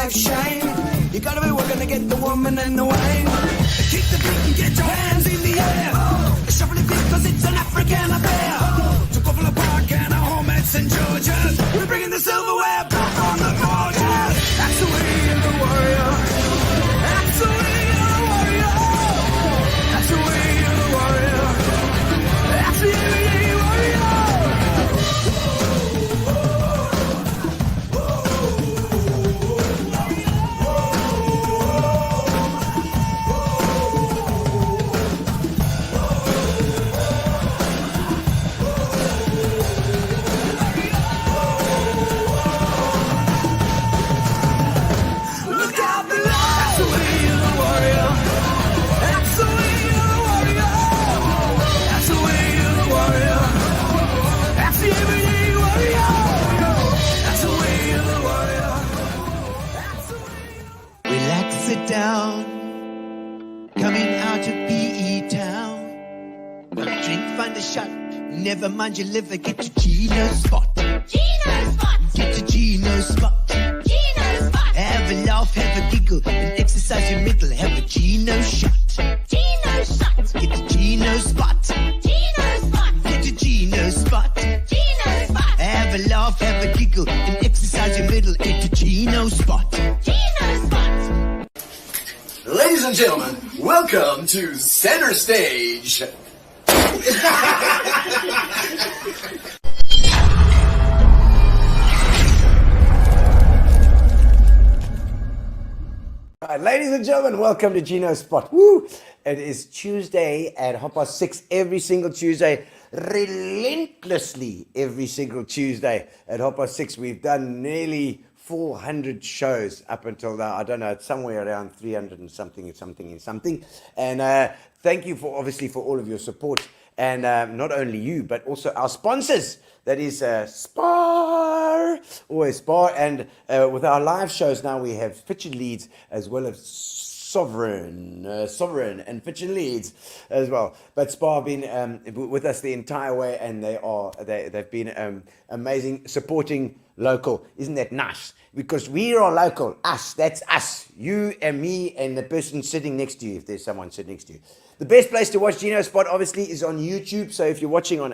life shine. You gotta be working to get the woman and the wine. Keep the beat and get your hands in the air. Shuffle it cause it's an African affair. To Buffalo Park and our home at St. George's. We're bringing the silverware back on the gorgeous. That's the way of the warrior. That's the way of the warrior. That's the way of the warrior. That's the everyday warrior. Down, coming out of PE town. One drink, find a shot. Never mind your liver, get to Gino's spot. Gino spot. Get to Gino's spot. Gino spot. Have a laugh, have a giggle, and exercise your middle. Have a Gino shot. Gino shot. Get to Gino's spot. Gino spot. Get to Gino's spot. Gino spot. Have a laugh, have a giggle, and exercise your middle. Get to Gino's spot. Gino spot. Ladies and gentlemen, welcome to Center Stage. Right, ladies and gentlemen, welcome to Gino's Spot. Woo! It is Tuesday at 6:30 every single Tuesday, relentlessly every single Tuesday at 6:30. We've done nearly 400 shows up until now. I don't know, it's somewhere around 300 and something. And thank you for all of your support. And not only you, but also our sponsors. That is Spar, always Spar. And with our live shows now, we have Featured Leads as well as Sovereign and Featured Leads as well. But Spar have been with us the entire way, and they've been amazing, supporting local. Isn't that nice? Because we are local. Us, that's us. You and me and the person sitting next to you, if there's someone sitting next to you. The best place to watch Gino Spot, obviously, is on YouTube. So if you're watching on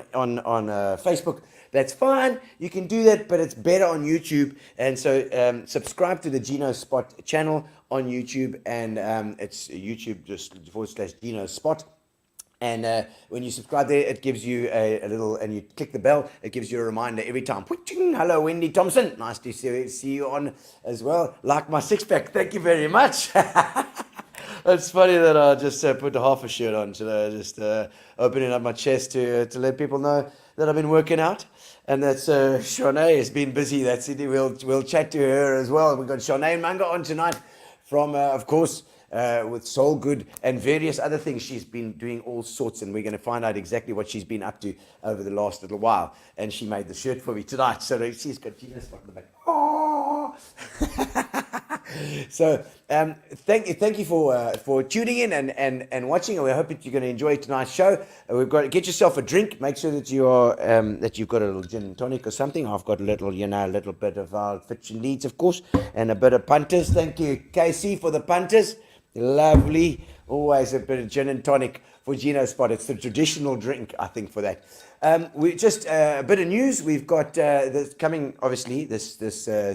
Facebook, that's fine. You can do that, but it's better on YouTube. And so subscribe to the Gino Spot channel on YouTube. And it's YouTube just /Gino Spot. And when you subscribe there, it gives you a little, and you click the bell, it gives you a reminder every time. Hello, Wendy Thompson. Nice to see you on as well. Like my six-pack. Thank you very much. It's funny that I just put half a shirt on today, just opening up my chest to let people know that I've been working out. And that's Charné has been busy. That's it. We'll chat to her as well. We've got Charne Mungur on tonight from, of course, with Soul Good and various other things. She's been doing all sorts, and we're going to find out exactly what she's been up to over the last little while. And she made the shirt for me tonight, so she's got Gino's Spot in the back. Oh! So thank you for tuning in and watching, and we hope that you're going to enjoy tonight's show. We've got to get yourself a drink. Make sure that you are that you've got a little gin and tonic or something. I've got a little bit of Featured Leads, of course, and a bit of punters. Thank you, KC, for the punters. Lovely. Always a bit of gin and tonic for Gino Spot. It's the traditional drink, I think, for that. We just a bit of news. We've got this coming, obviously, this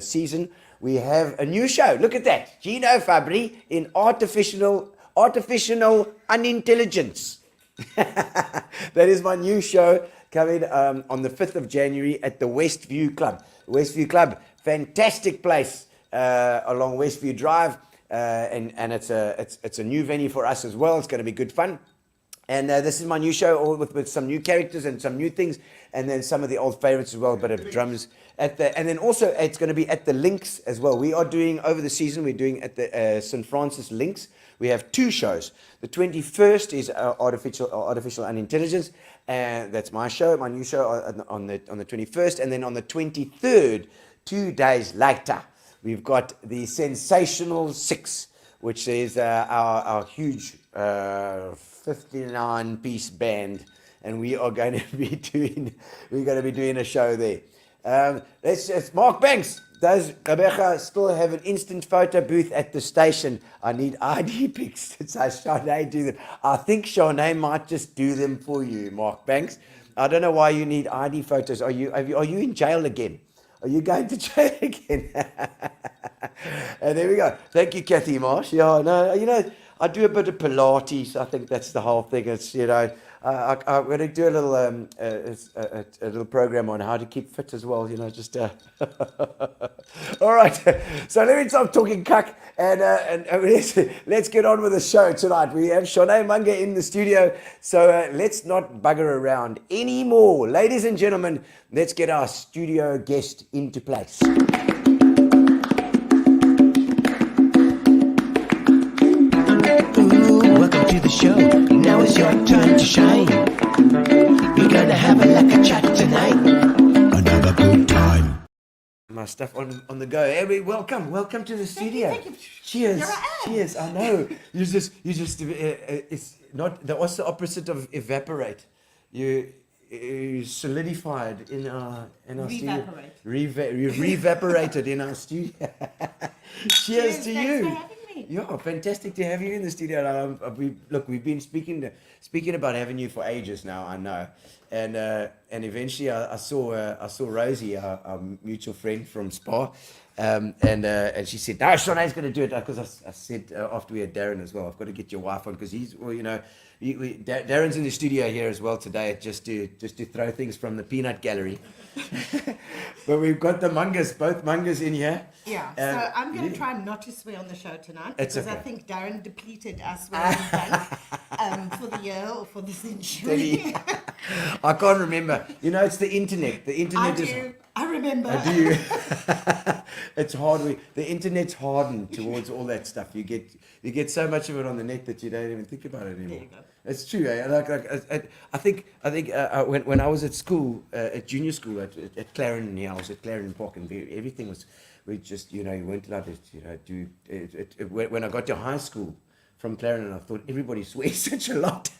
season. We have a new show. Look at that. Gino Fabbri in artificial unintelligence. That is my new show coming on the 5th of January at the Westview Club. Westview Club, fantastic place along Westview Drive. And it's a new venue for us as well. It's going to be good fun. And this is my new show, all with some new characters and some new things, and then some of the old favorites as well, a bit of drums and then also it's going to be at the Links as well. We are doing over the season. We're doing at the St. Francis Links. We have two shows. The 21st is artificial unintelligence, and that's my show, my new show on the 21st, and then on the 23rd, 2 days later, we've got the Sensational Six, which is our huge 59-piece band, and we are going to be doing a show there. It's Mark Banks. Does Rebecca still have an instant photo booth at the station? I need ID pics. So Charné do them. I think Charné might just do them for you, Mark Banks. I don't know why you need ID photos. Are you in jail again? Are you going to jail again? And there we go. Thank you, Kathy Marsh. Yeah, no, I do a bit of Pilates. I think that's the whole thing. It's, I'm going to do a little program on how to keep fit as well. Just all right. So let me stop talking cuck and let's get on with the show tonight. We have Charné Mungur in the studio, so let's not bugger around anymore, ladies and gentlemen. Let's get our studio guest into place. Welcome to the show. Now it's your time to shine. We're gonna have a lekker chat tonight. Another good time. My stuff on the go. Hey, welcome to the studio. Thank you. Cheers. Here I am. Cheers. I know. You just it's not what's the opposite of evaporate? You solidified in our studio. Re-evaporated in our studio. Cheers to Thanks you. for having me. Yeah, fantastic to have you in the studio. We've been speaking about having you for ages now. I know, and eventually I saw Rosie, our mutual friend from Spa, and she said, "No, Charné's going to do it," because I said after we had Darren as well, I've got to get your wife on because Darren's in the studio here as well today, just to throw things from the peanut gallery. But we've got the Mungurs, both Mungurs in here. Yeah, so I'm going to try not to swear on the show tonight because okay. I think Darren depleted our swearing bank for the year or for the century. I can't remember. It's the internet. The internet I remember. Do you? It's hard. The internet's hardened towards all that stuff. You get so much of it on the net that you don't even think about it anymore. There you go. It's true. I think when I was at school, at junior school at Clarendon, I was at Clarendon Park, and everything was, we just you weren't allowed to do it. When I got to high school from Clarendon, I thought everybody swears such a lot.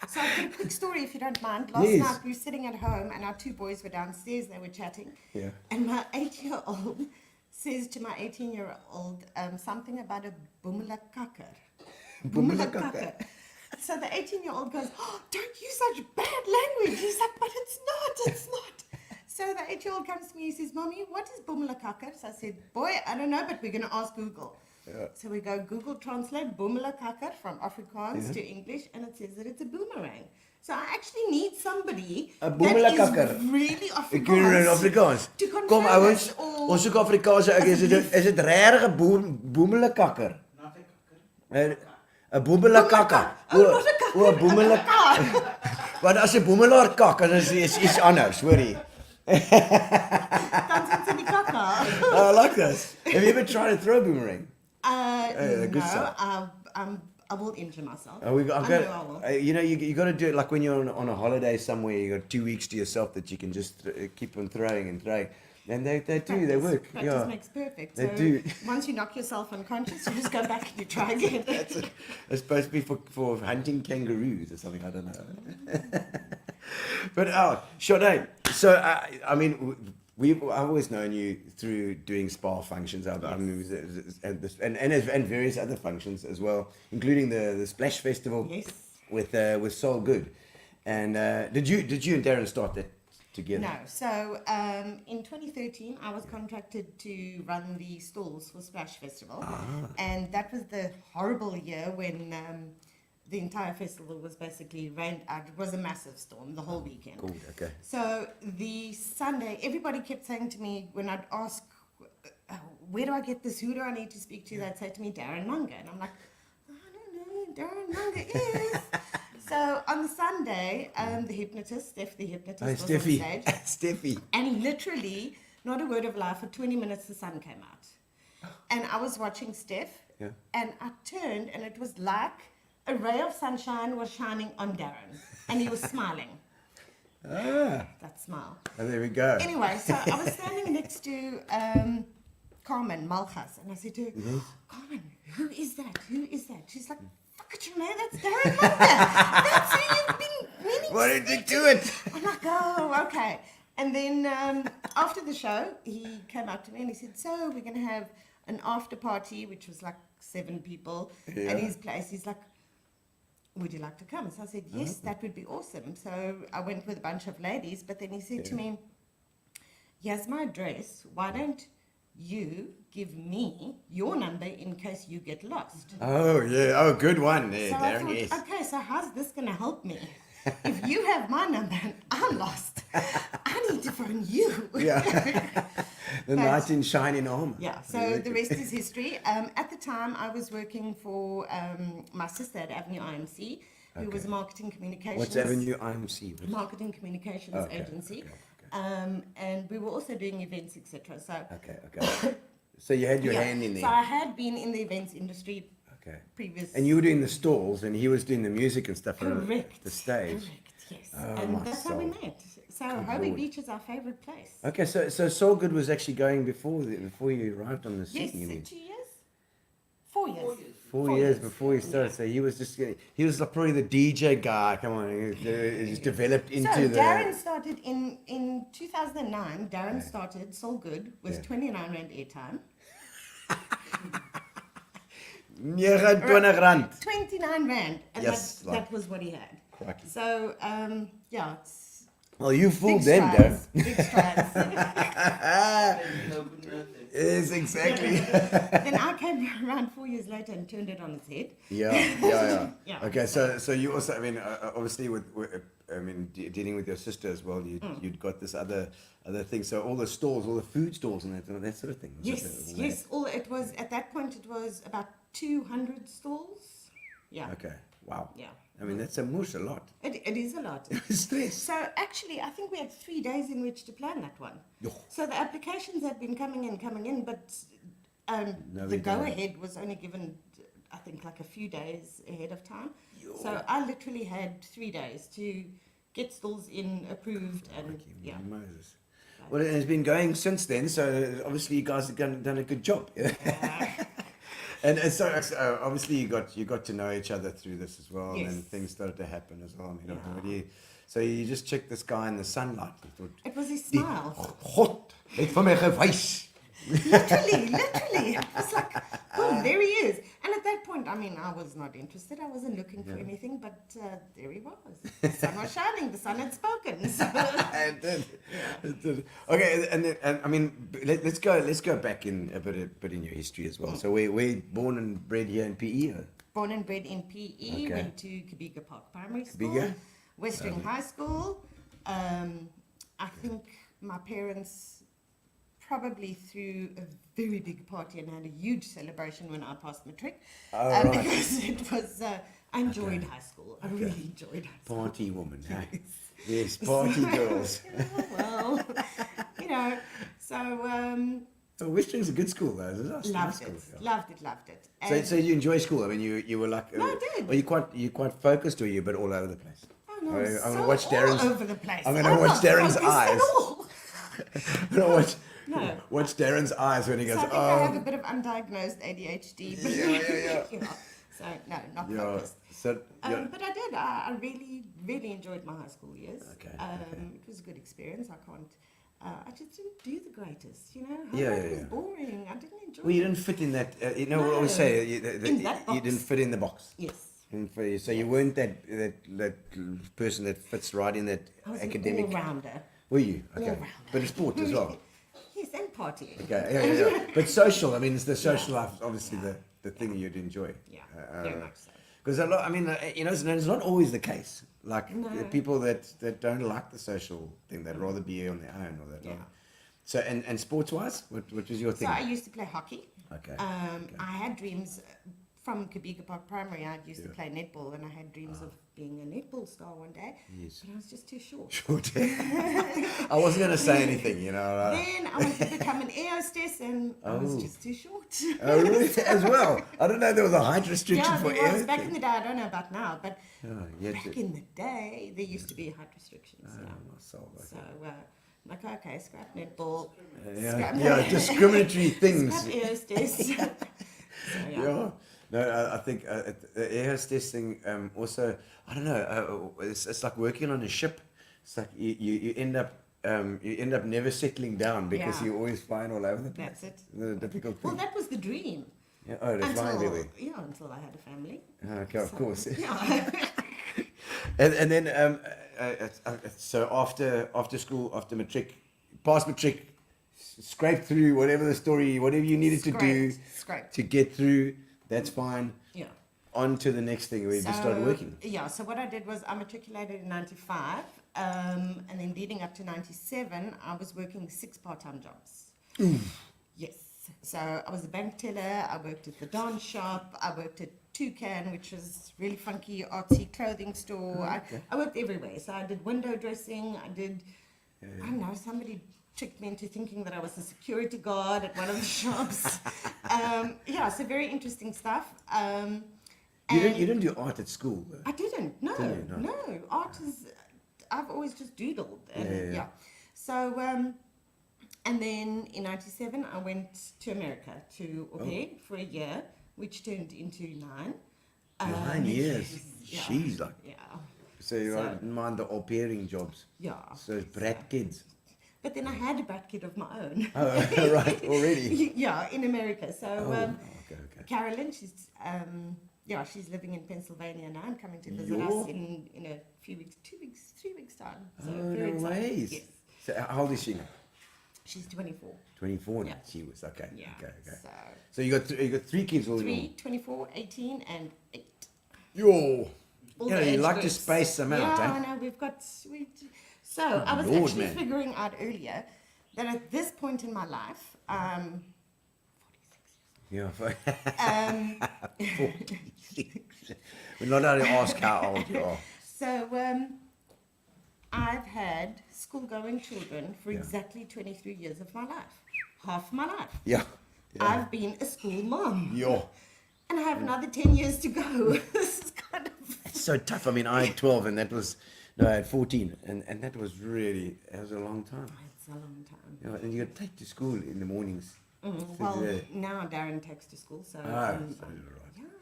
So I've got a quick story if you don't mind. Last Yes. night we were sitting at home and our two boys were downstairs, they were chatting. Yeah. And my 8-year-old says to my 18-year-old something about a boemelakakker. Boemelakakker. So the 18-year-old goes, "Oh, don't use such bad language." He's like, "But it's not. So the 8-year-old comes to me, he says, "Mommy, what is boemelakakker?" So I said, "Boy, I don't know, but we're going to ask Google." Yeah. So we go Google Translate boemelakakker from Afrikaans to English, and it says that it's a boomerang. So I actually need somebody A that boemelakakker. is really Ek ken in Afrikaans. to confirm Kom ouens, this, or- ons soek Afrikaans. Is dit regtig 'n boemelakakker? Not 'n boemelakakker. not a kakker, O, boemelak. Want as 'n boemelaar kak, dan is iets anders, hoor jy. Dan zit ze in die kakka. I like this. Have you ever tried to throw a boomerang? good No, stuff. I will injure myself. I know I will. You got to do it like when you're on a holiday somewhere. You got 2 weeks to yourself that you can just keep on throwing and throwing, and they do. They work. Practice makes perfect. They so do. Once you knock yourself unconscious, you just go back and you try again. It's supposed to be for hunting kangaroos or something. I don't know. But Charné. So I've always known you through doing spa functions, and various other functions as well, including the Splash Festival. Yes. With Soul Good, and did you and Darren start that together? No. So in 2013, I was contracted to run the stalls for Splash Festival, and that was the horrible year when the entire festival was basically rained out. It was a massive storm the whole weekend. Cool. Okay. So the Sunday, everybody kept saying to me when I'd ask, where do I get this? Who do I need to speak to? They'd say to me, Charne Mungur. And I'm like, I don't know who Charne Mungur is. So on the Sunday, the hypnotist, Steph the hypnotist, was on stage. Steffi. And literally, not a word of lie, for 20 minutes the sun came out. And I was watching Steph, and I turned, and it was like a ray of sunshine was shining on Darren, and he was smiling. That smile. Oh, there we go. Anyway, so I was standing next to Carmen Malchas, and I said to her, Carmen, who is that? Who is that? She's like, fuck it, Charné, that's Darren Mungur. That's who you've been meaning Why to did you speak do to." it? I'm like, oh, okay. And then after the show, he came up to me and he said, "So we're going to have an after party," which was like 7 people Yeah. at his place. He's like, "Would you like to come?" So I said, "Yes, that would be awesome." So I went with a bunch of ladies, but then he said to me, "Here's my address. Why don't you give me your number in case you get lost?" Oh, yeah. Oh, good one there, So I Darren. thought, Yes. okay, so how's this going to help me? If you have my number and I'm lost, I need to phone you. Yeah. The But- knight in shining armor. Yeah, so the rest is history. At the time, I was working for my sister at Avenue IMC, who was a marketing communications. What's Avenue IMC? Marketing communications Okay, agency. okay, And we were also doing events, etc. So, Okay. So you had your yeah. hand in there. So I had been in the events industry Okay. previous. And you were doing the stalls, and he was doing the music and stuff on Correct. the stage. Correct, yes. Oh, And my that's how we soul. met. So Hobie Lord. Beach is our favourite place. Okay, so Soul Good was actually going before you arrived on the Yes, scene. You mean 2 years? 4 years. 4 years before he started. So he was he was like probably the DJ guy. Come on, he's developed into So the. Darren started in 2009. Darren started Soul Good was 29 rand airtime. 29 rand. 29 rand, and Yes, that was what he had. Crikey. So yeah, it's Well, you fooled big them, Darren. strides, big strides. Yes, exactly. Then I came around 4 years later and turned it on its head. Yeah. Yeah. Okay, so you also, I mean, obviously dealing with your sister as well, you'd got this other thing. So all the stalls, all the food stalls and that sort of thing. Was Yes, it, yes. It was at that point. It was about 200 stalls. Yeah. Okay. Wow. Yeah. I mean, that's a lot. It is a lot. Stress. So actually, I think we had 3 days in which to plan that one. Yo. So the applications had been coming in, but No, the we don't. go-ahead was only given, I think, like a few days ahead of time. So I literally had 3 days to get stalls in, approved, and yeah. Moses. Well, it's been going since then, so obviously you guys have done a good job. And so obviously you got to know each other through this as well, Yes. and then things started to happen as well. So you just checked this guy in the sunlight. You thought, It was his smile. God, het vir my gewys. literally. It's like, oh, there he is. And at that point, I mean, I was not interested. I wasn't looking for anything, but there he was. The sun was shining. The sun had spoken. So. It did. Okay, and I mean, let's go back in a bit in your history as well. So we're born and bred here in PE. Or? Born and bred in PE, Okay. went to Kabika Park Primary School, Kabika? Western High School. I think my parents probably threw a very big party and had a huge celebration when I passed matric. Right. Because it was, I enjoyed high school. I really enjoyed high school. Party woman, hey? Yes, party girls. Well, so So Western's a good school, though. It's a nice loved school. it, loved it. So you enjoy school? I mean, you were like, No, I did. Are you quite focused, or you a bit all over the place? Oh, no, I'm so gonna watch Darren's. all over the place. I'm gonna watch not Darren's focused at eyes. all. I'm gonna No. watch Darren's eyes when he So goes, I think I have a bit of undiagnosed ADHD. But Yeah. So no, not Yeah. focused. So yeah. But I did. I really, really enjoyed my high school years. Okay, It was a good experience. I can't. I just didn't do the greatest. Yeah, Homework yeah, was yeah. boring. I didn't enjoy. Well, you it. didn't fit in that. We always say In that you didn't box. fit in the box. Yes. So you weren't that person that fits right in that I was academic. an all-rounder. Were you? Okay. All-rounder. But it's sport as well. Yes, and partying. Okay, yeah. But social, I mean, it's the social life, obviously the thing you'd enjoy. Yeah, very much so. Because a lot, I mean, it's not always the case. Like No. the people that don't like the social thing, they'd rather be on their own or that. Yeah. So and sports wise, what was your So thing? I used to play hockey. Okay. I had dreams from Kabika Park Primary. I used to play netball, and I had dreams of being a netball star one day. Yes. But I was just too short. Short. I wasn't going to say anything, you know. Then I wanted to become an air hostess, and I was just too short. Oh, really? As well. I don't know. There was a height restriction Yeah, for there was air. back in the day. I don't know about now, but yeah, back in the day, there used to be height restrictions. Oh, my soul, okay. So, like, okay, scrap netball. Yeah, discriminatory things. Scrap air hostess. So, Yeah. No, I think the air hostess thing also, I don't know, it's like working on a ship. It's like you end up you end up never settling down because Yeah. you're always flying all over the place. That's it. The difficult thing. Well, that was the dream. Yeah. Oh, to fly everywhere. Yeah, until I had a family. Okay, of course. Yeah. And then so after school, after matric, past matric, scrape through whatever you needed to do Scraped. to get through. That's fine. Yeah. On to the next thing where you just started working. Yeah, so what I did was I matriculated in 95, and then leading up to 97, I was working 6 part-time jobs. Yes. So I was a bank teller, I worked at the dance shop, I worked at Toucan, which was really funky, artsy clothing store. I worked everywhere. So I did window dressing, I don't know, somebody tricked me into thinking that I was a security guard at one of the shops. So very interesting stuff. You didn't do art at school, though. I didn't. No, Didn't you? No. no. Art is. I've always just doodled. And, Yeah. So, and then in '97, I went to America to au pair for a year, which turned into 9. 9 years. Yeah. She's like. Yeah. So you didn't mind the au pairing jobs. Yeah. So brat kids. But then I had a brat kid of my own. Oh, right, already. Yeah, in America. So Okay. Carolyn, she's living in Pennsylvania now and coming to visit us in a few weeks, 3 weeks time. So Oh, very no excited. ways. Yes. So how old is she now? She's 24. 24 now. Yeah. She was okay. Yeah. Okay. So So you got 3 kids all in all. 3, 24, 18, and 8. Yo. All Yeah, the you age like to groups. space them out, Yeah, eh? I know. We've got sweet. So I was Lord, actually man. figuring out earlier that at this point in my life, 46 years Yeah. 46. We're not allowed to ask how old you are. So I've had school-going children for exactly 23 years of my life. Half my life. Yeah. I've been a school mom. Yo. And I have another 10 years to go. This is kind of... It's so tough. I mean, I had 12 and that was, no, I had 14 and that was really, that was a long time. It's a long time. You know, and you got to take to school in the mornings. Well, now Darren takes to school, so... So yeah, right.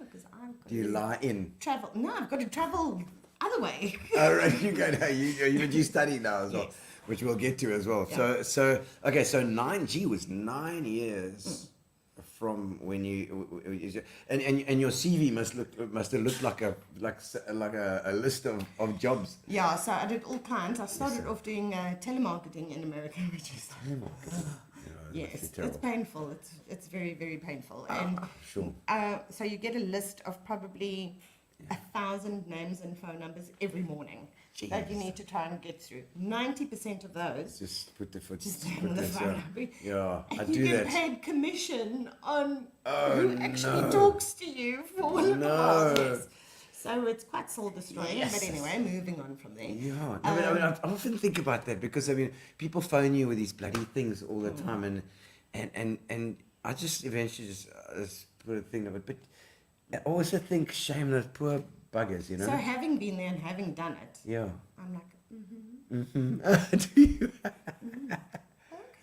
because I've got Do you to lie in? travel. No, I've got to travel other way. Oh, right, you go now. You study now as well, Yes. which we'll get to as well. Yeah. So 9G was 9 years from when you and your CV must have looked like a list of jobs. Yeah, so I did all kinds. I started off doing telemarketing in America, which is... Yes, it's painful. It's very, very painful. And Sure. so you get a list of probably 1,000 names and phone numbers every morning that you need to try and get through. 90% of those Just put the foot. just put hang the this, phone number. Yeah, I And do you get that. paid commission on Oh, who actually no. talks to you for a little No. while. Yes. So it's quite soul destroying. Yes. But anyway, moving on from there. Yeah, no, I mean, I often think about that because I mean, people phone you with these bloody things all the time, and I just eventually just put a thing of it. But I also think shame those poor buggers, you know. So having been there and having done it, Yeah. I'm like, Do you?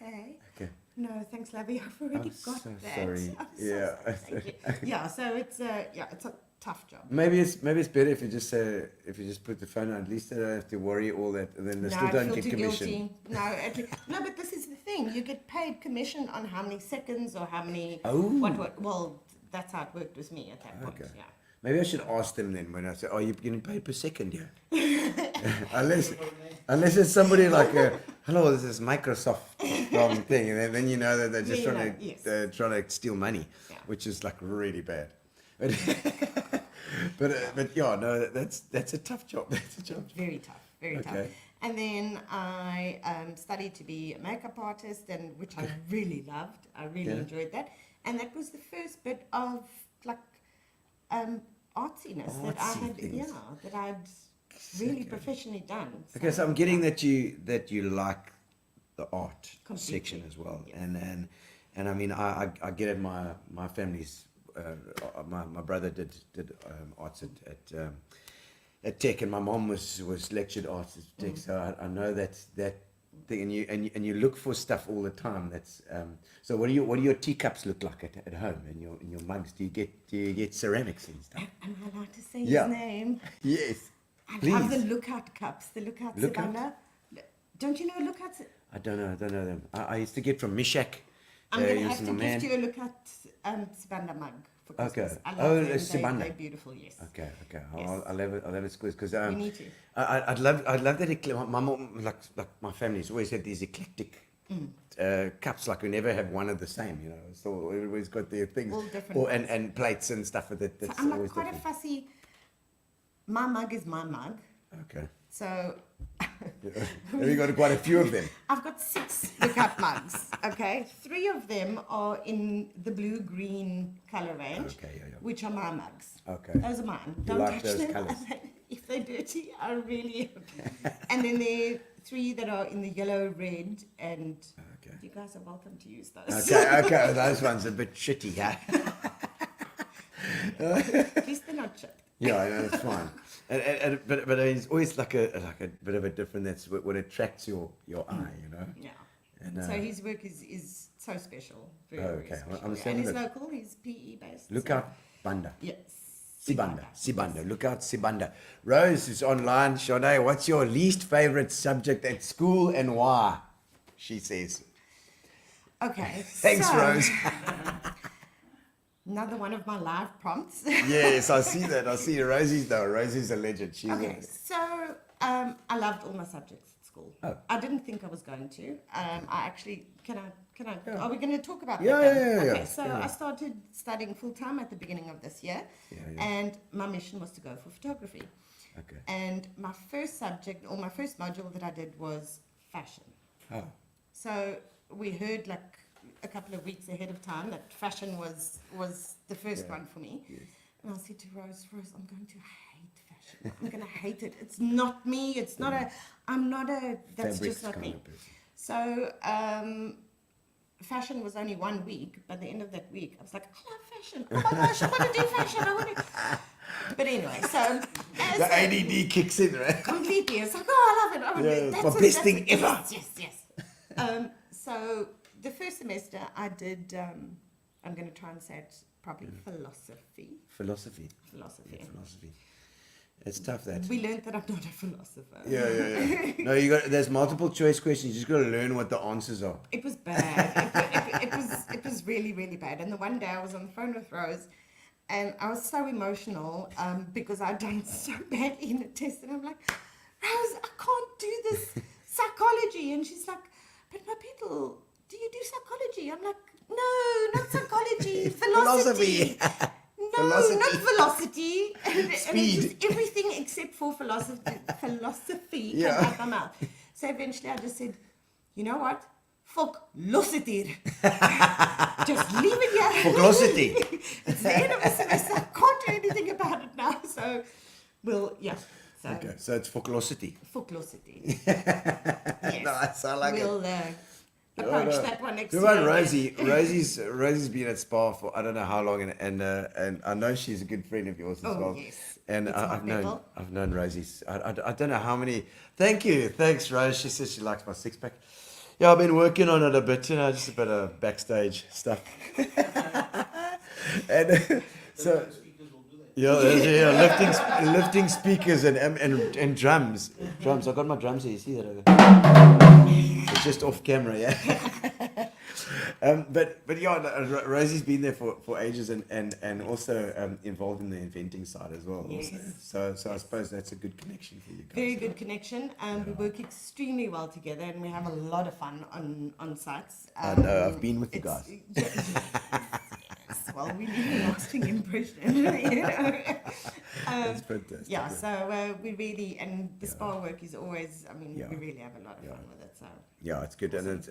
okay. Okay. No, thanks, Lovey. I've already I'm got so that. sorry. I'm so Yeah. sorry. Thank you. Yeah, so it's a tough job. Maybe it's better if you just put the phone on. At least they don't have to worry all that, and then they still I don't feel get too commission. guilty. No, but this is the thing. You get paid commission on how many seconds or how many. Oh. What? Well, that's how it worked with me at that point. Okay. Yeah. Maybe I should ask them then when I say, "Are you getting paid per second here?" unless it's somebody like, "Hello, this is Microsoft thing," and then you know that they're just Then you know, yes. trying to steal money, Yeah. which is like really bad. But yeah, no, that's a tough job. That's a job. Very tough. Very tough. Okay. And then I studied to be a makeup artist, and which I really loved. I really enjoyed that, and that was the first bit of like artsiness that I Artsy had. things. Yeah, that I'd really professionally done. Okay, so I'm getting that you like the art Completely. section as well, Yes. and I mean I get it. My family's my brother did arts at Tech, and my mom was lectured arts at Tech, so I know that thing, and you look for stuff all the time. That's so. What do your teacups look like at home, and your mugs? Do you get ceramics and stuff? Am I allowed to say Yeah. his name? Yes, I please. love the lookout cups. The lookout Lookout? Savannah. Don't you know Lookout? I don't know them. I used to get from Mishak. I'm going to used have to my gift you a Lookout Sibanda mug for Christmas. Okay. I love Oh, them. Sibanda. They're beautiful, yes. Okay. Yes. I'll have it squeezed because We need to. I'd love that. My mom, like my family's always had these eclectic cups. Like we never have one of the same. You know, so everybody's got their things. All different ones. and plates and stuff with it. So That's I'm like always quite different. a fussy. My mug is my mug. Okay. So Have you got quite a few of them? I've got 6 Lookout mugs. Okay, 3 of them are in the blue-green color range, Okay, yeah. which are my mugs. Okay. Those are mine. Don't like touch those them. colours? If they're dirty, I really. And then there are 3 that are in the yellow, red, and Okay. you guys are welcome to use those. Okay. Those ones are a bit shitty, yeah. At least they're not chipped. Yeah, I know, it's fine. But it's always like a bit of a different. That's what attracts your eye, you know. Yeah. And, So his work is so special. Very, Oh, very okay. special. I'm And saying he's that- local. He's PE based. Look so- out, Banda. Yes. Sibanda. Look out, Sibanda. Rose is online. Charné, what's your least favorite subject at school and why? She says. Okay. Thanks, so, Rose. Another one of my live prompts. Yes, I see that. I see Rosie's though. Rosie's a legend. She's Okay, so I loved all my subjects at school. Oh. I didn't think I was going to. I actually can I? Are we going to talk about Yeah, that? yeah. Okay, so Yeah. I started studying full time at the beginning of this year, Yeah. and my mission was to go for photography. Okay. And my first subject or my first module that I did was fashion. Oh. So we heard like a couple of weeks ahead of time that fashion was the first one for me. Yes. And I said to Rose, I'm going to hate fashion. I'm going to hate it. It's not me. It's not I'm not a, that's Fabrics just not kind me. of person. So fashion was only 1 week. By the end of that week, I was like, I love fashion. Oh my gosh, I want to do fashion. I want to. But anyway, so. as The a- ADD kicks in, right? Completely. It's like, oh, I love it. I want Yeah, to, it's that's my it, best that's thing it. ever. Yes. So the first semester I did, I'm going to try and say it properly, philosophy. Philosophy. Philosophy. It's tough, that. We learned that I'm not a philosopher. Yeah. No, there's multiple choice questions. You just got to learn what the answers are. It was bad. It was really, really bad. And the one day I was on the phone with Rose, and I was so emotional because I'd done so badly in the test, and I'm like, Rose, I can't do this psychology. And she's like, but my people, do you do psychology? I'm like, no, not psychology, velocity. No, Velocity. not velocity. And it's Speed. just everything except for philosophy Yeah. came out my mouth. So eventually I just said, you know what? Velocity. Just leave it here. Velocity. It's the end of the semester. I can't do anything about it now. So, So, Okay, so it's velocity. velocity. Yes. Nice, I like it. We'll approach that one next What year. about Rosie? Rosie's been at Spa for I don't know how long, and I know she's a good friend of yours as Oh, well. yes. And It's my I've known Rosie's. I don't know how many. Thanks, Rose. She says she likes my 6-pack. Yeah, I've been working on it a bit, just a bit of backstage stuff. And so. Yeah, lifting speakers and drums. I got my drums here. You see that? It's just off camera, yeah. But yeah, Rosie's been there for ages and also involved in the inventing side as well. Yes. Also. So I suppose that's a good connection for you guys. Very good connection. We work extremely well together, and we have a lot of fun on sites. I know, I've been with you it's- guys. Yes, well, we leave a lasting impression. You know? That's fantastic. Yeah, so we really, and the spa work is always, Yeah. we really have a lot of fun with it. So Yeah, it's good, and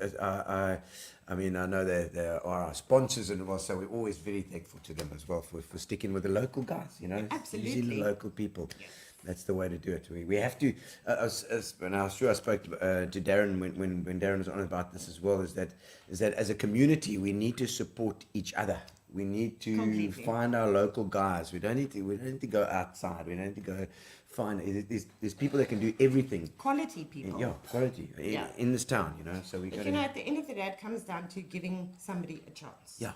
I mean, I know they are our sponsors, and also we're always very thankful to them as well for sticking with the local guys. You know, Absolutely. using the local people. That's the way to do it. We have to. And I'm sure I spoke to Darren when Darren was on about this as well. Is that as a community we need to support each other. We need to Completely. find our local guys. We don't need to go outside. We don't need to go find. There's people that can do everything. quality people. Yeah, quality Yeah. in this town. You know, so we got But to. at the end of the day, it comes down to giving somebody a chance. Yeah.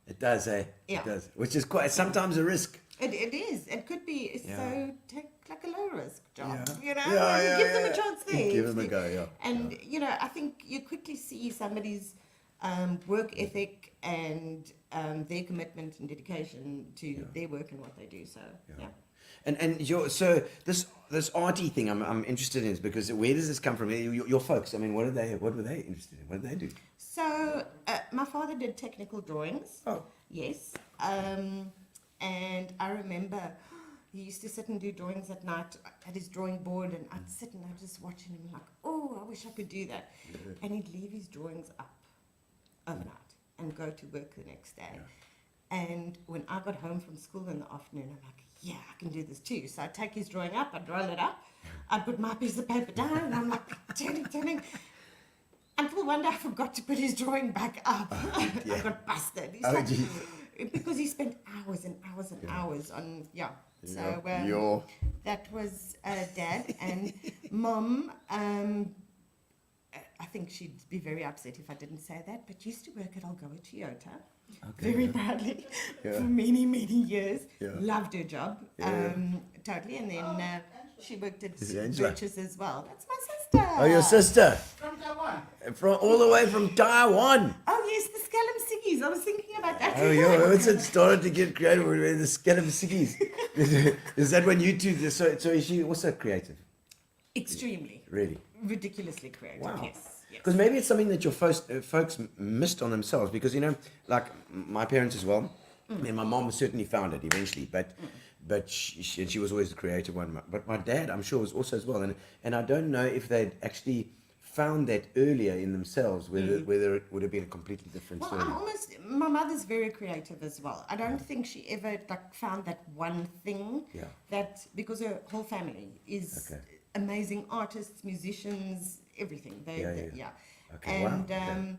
It does, eh? Yeah. It does. Which is quite sometimes a risk. It is. It could be. Yeah. So take like a low risk job. Yeah. You know, Yeah, and yeah, give them yeah. a chance there. Give If them a go, yeah. And, you know, I think you quickly see somebody's work ethic and their commitment and dedication to their work and what they do. So, yeah. And so this arty thing I'm interested in is because where does this come from? Your folks, I mean, what were they interested in? What did they do? So my father did technical drawings. Oh. Yes. And I remember he used to sit and do drawings at night at his drawing board, and I'd sit and I'd just watch him like, oh, I wish I could do that. And he'd leave his drawings up overnight and go to work the next day. Yeah. And when I got home from school in the afternoon, I'm like, yeah, I can do this too. So I'd take his drawing up, I'd roll it up, I'd put my piece of paper down, and I'm like turning. Until one day I forgot to put his drawing back up. I got busted. He's like, because he spent hours and hours and hours on, So that was Dad. And Mom, I think she'd be very upset if I didn't say that, but used to work at Algoa Toyota. Very proudly for many, many years. Loved her job, totally. And then she worked at Birches as well. That's my sister. Oh, your sister? From Taiwan. All the way from Taiwan. Oh, yes, the Scallum Siggies. I was thinking about that. Oh, yeah, once it started to get creative with the Scallum Siggies. Is that when you two, so is she also creative? Extremely. Really? Ridiculously creative, Wow. yes. Because maybe it's something that your folks missed on themselves. Because, you know, like my parents as well, and my mom certainly found it eventually, but she was always the creative one. But my dad, I'm sure, was also as well. And I don't know if they'd actually found that earlier in themselves, whether it would have been a completely different story. My mother's very creative as well. I don't think she ever found that one thing because her whole family is amazing artists, musicians, everything. Okay, and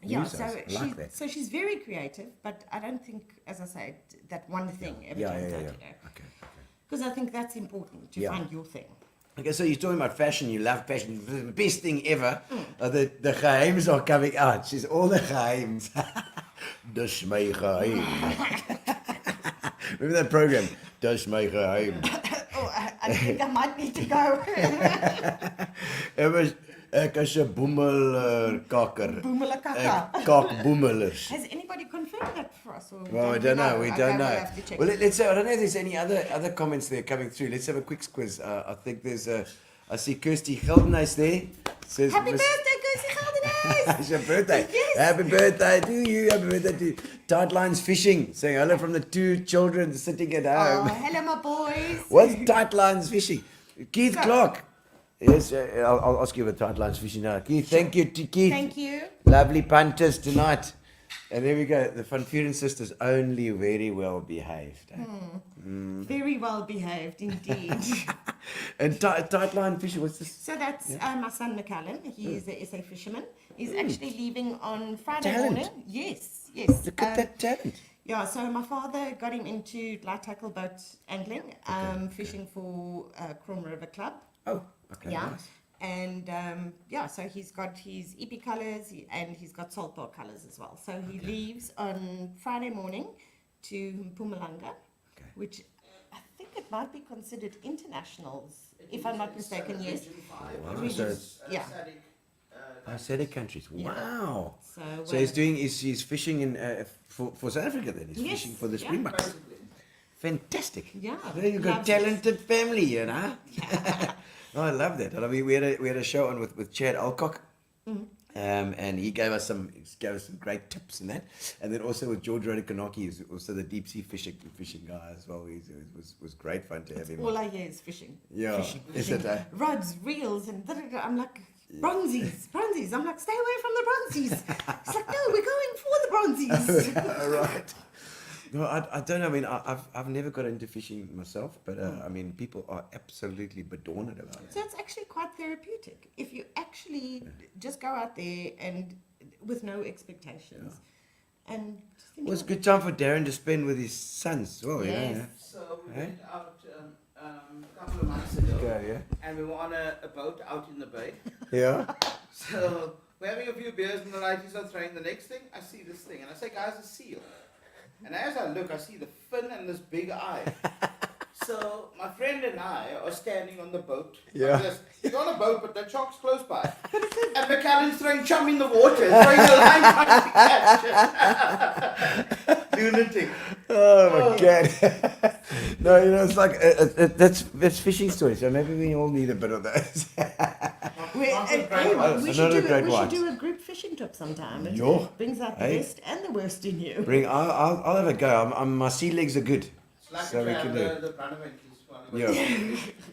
Musers, so she's very creative, but I don't think, as I say, that one thing ever turns out, you know. Okay. Because I think that's important to find your thing. Okay, so you're talking about fashion, you love fashion, the best thing ever. The geheims are coming out. She's all the geheims. Dis my geheim. Remember that program? Dis my geheim. I think I might need to go. Ek is 'n boemelkakker. Boemelkakker. Ek kak boemelers. Has anybody confirmed that for us? Or Well, we don't know. We don't We'll know. have to check. Well, let's say, I don't know if there's any other comments there coming through. Let's have a quick quiz. I think there's I see Kirsty Geldenhuis there. Says, Happy birthday, Kirsty Geldenhuis! It's your birthday. Yes. Happy birthday to you. Happy birthday to you. Tight Lines Fishing, saying hello from the two children sitting at Oh, home. hello, my boys. What's Tight Lines Fishing? Keith Clark. Yes, I'll ask you about Tight Lines Fishing now. Keith, thank you to Keith. Thank you. Lovely punters tonight. And there we go. The Van Vuren sisters only very well behaved. Very well behaved indeed. And tight line fishing, what's this? So that's my son McCallum. He is a SA fisherman. He's actually leaving on Friday Talent. morning. Yes. Look at that talent. Yeah, so my father got him into light tackle boat angling, fishing for Chrome River Club. Oh, okay. Yeah. Nice. And so he's got his EP colours and he's got Saltbar colours as well. So he leaves on Friday morning to Mpumalanga, which I think it might be considered internationals, if I'm not mistaken, yes. Wow. So it's SADC countries. Wow. So he's fishing in for South Africa then. He's fishing for the Springboks. Fantastic. Yeah. You've got a talented family, you know. Oh, I love that. I mean, we had a show on with Chad Alcock, and he gave us some great tips in that. And then also with George Rodikanaki, who's also the deep sea fishing guy as well. It was great fun to have him. All I hear is fishing. Yeah, Fishing. is it? Rods, reels, and I'm like, bronzies. I'm like, stay away from the bronzies. It's like, no, we're going for the bronzies. Right. No, I don't know. I mean, I've never got into fishing myself, but I mean, people are absolutely bedorned about it. So it's actually quite therapeutic if you actually just go out there and with no expectations. And just Well, it's a good time for Darren to spend with his sons as well, Yes. you know. So we went out a couple of months ago, Yeah. and we were on a boat out in the bay. Yeah. So we're having a few beers, and the ladies are throwing the next thing. I see this thing, and I say, guys, a seal. And as I look, I see the fin and this big eye. So my friend and I are standing on the boat. Yeah. Like this. He's on a boat, but the shark's close by. And McAllen's throwing chum in the water, throwing a line trying to catch it. Lunatic. Oh my god! No, you know, it's like that's fishing stories. So maybe we all need a bit of those. We Another should great white. do a group fishing trip sometime. It Yo. brings out the Hey. best and the worst in you. I'll have a go. My sea legs are good, It's like so we can do. the Branaman's one. Yeah,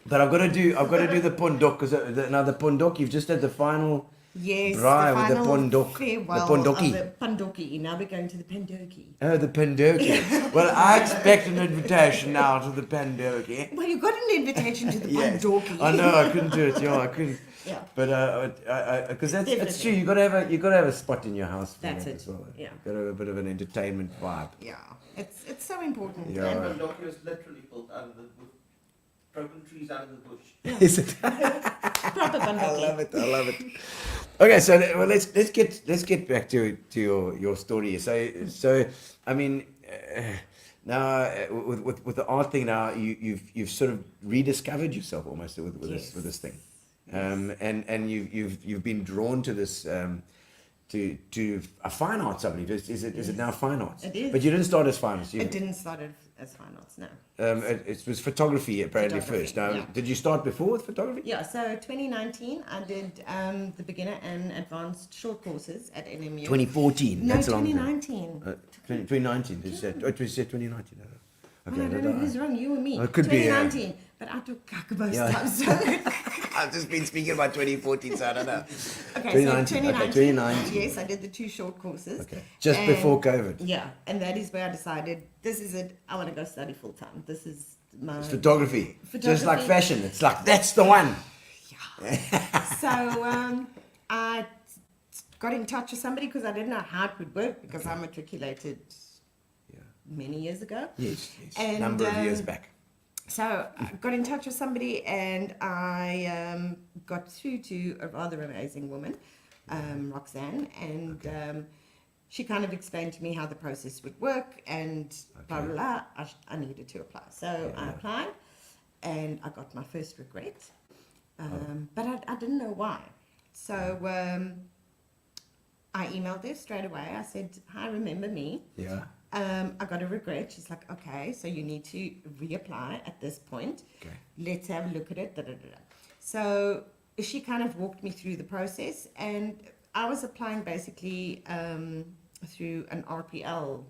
but I've got to do the pondok because now the pondok you've just had the final. Yes, Braai the with the final pondok, farewell the pondoki. of the pondoki. Now we're going to the pandoki. Oh, the pandoki. Well, I expect an invitation now to the pandoki. Well, you got an invitation to the Yes. pandoki. I know I couldn't do it. Yeah, I couldn't. Yeah. But because that's Definitely. true. You got to have a spot in your house. For That's that it. As well. Yeah. Got to have a bit of an entertainment vibe. Yeah, it's so important. Yeah. And And Pondoki was literally built out of the wood. Broken trees out of the bush. Is it? proper I pandoki. love it. I love it. Okay, so well, let's get back to your story. So I mean, now with the art thing, now you've sort of rediscovered yourself almost with Yes. this thing, and you've been drawn to this. To a fine arts, I believe. Is it now fine arts? It is. But you didn't start as fine arts. It didn't start as fine arts, no. It was photography apparently Photography, first. Now, yeah. did you start before with photography? Yeah, so 2019, I did the beginner and advanced short courses at NMU. 2014. No, That's a long time. 2019. 2019. It said 2019. Okay, I don't know who's wrong, you or me. Oh, it could be, 2019. But I took kakabo Yeah. stuff. So. I've just been speaking about 2014, so I don't know. Okay, 2019. so Okay, 2019. 2019. Yes, I did the 2 short courses. Okay, just And- before COVID. Yeah, and that is where I decided this is it. I want to go study full time. This is my. It's photography. Just like Photography. fashion. It's like, that's the one. So I got in touch with somebody because I didn't know how it would work because I matriculated many years ago. Yes. And, Number of years back. So I got in touch with somebody and I got through to a rather amazing woman, Roxanne, and she kind of explained to me how the process would work and blah, blah, blah. I needed to apply. So I applied and I got my first regret, but I didn't know why. So I emailed her straight away. I said, hi, remember me? Yeah. I got a regret. She's like, okay, so you need to reapply at this point. Okay. Let's have a look at it. Da, da, da, da. So she kind of walked me through the process, and I was applying basically through an RPL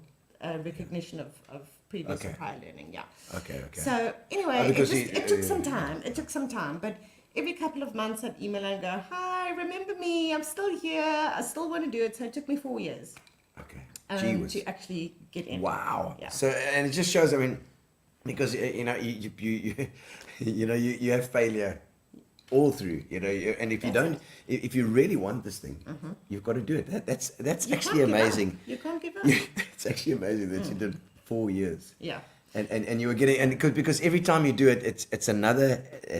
recognition of previous Okay. and prior learning. Yeah. Okay. So anyway, Oh, because it took some time. It took some time, but every couple of months I'd email and go, hi, remember me? I'm still here. I still want to do it. So it took me 4 years. Okay. Gee whiz. To actually get in. Wow. Yeah. So, and it just shows, I mean, because, you know, you have failure all through, you know, and if you don't, if you really want this thing, you've got to do it. That's You actually can't give up. amazing. You can't give up. It's actually amazing that you did 4 years. Yeah. And you were getting, and because every time you do it, it's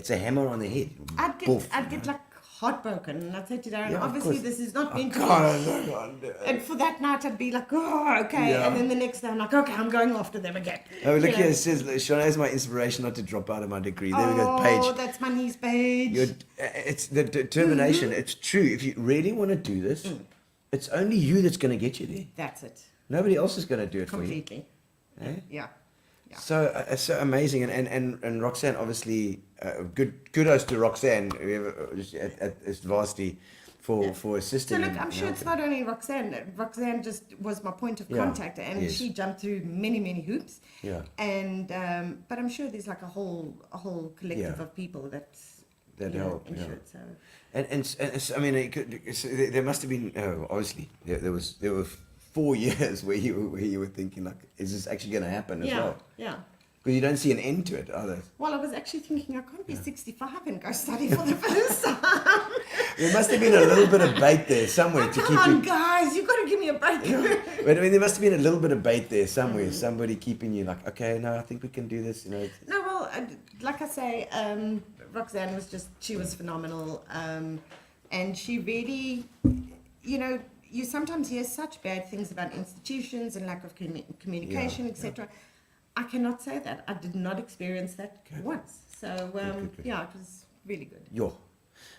a hammer on the head. I'd Boof. get like heartbroken, and I'd say to Darren, Yeah, of obviously course. this is not meant to God, be. I can't do it. And for that night, I'd be like, oh, okay. Yeah. And then the next day, I'm like, okay, I'm going after them again. Oh, look You here, know? it says, Charné is my inspiration not to drop out of my degree. There we go, Oh, Paige. that's my niece, Paige. It's the determination. It's true. If you really want to do this, it's only you that's going to get you there. That's it. Nobody else is going to do it Completely. for you. Eh? Yeah. So so amazing, and Roxanne, obviously, kudos to Roxanne at Varsity for So assisting. look, and I'm sure it's not only Roxanne. Roxanne just was my point of Yeah. contact, and Yes. she jumped through many hoops. Yeah. And but I'm sure there's like a whole collective Yeah. of people that help. Yeah. ensured. So And so, I mean, there must have been obviously there were 4 years where you were thinking like, is this actually going to happen as well? yeah. Because you don't see an end to it, either. Well, I was actually thinking I can't be 65 and go study for the first time. There must have been a little bit of bait there somewhere to Come keep on, you. guys, you got to give me a break. But I mean, there must have been a little bit of bait there somewhere. Somebody keeping you like, okay, no, I think we can do this. You know. No, well, like I say, Roxanne she was phenomenal. And she really, you know, you sometimes hear such bad things about institutions and lack of communication, Yeah, etc. I cannot say that. I did not experience that once. So yeah, it was really good. Yo.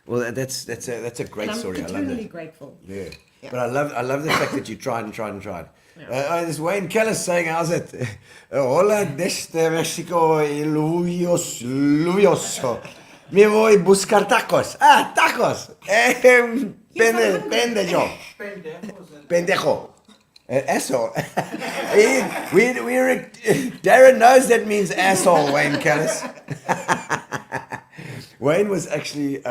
Well, that's a great And I'm story. I love eternally that. grateful. Yeah. Yeah. But I love the fact that you tried and tried and tried. There's Wayne Kellis saying, how's it? Hola desde Mexico y lluvioso. Me voy a buscar tacos. Ah, tacos. Pendejo. Pendejo. Asshole. Darren knows that means asshole, Wayne Kellis. Wayne was actually...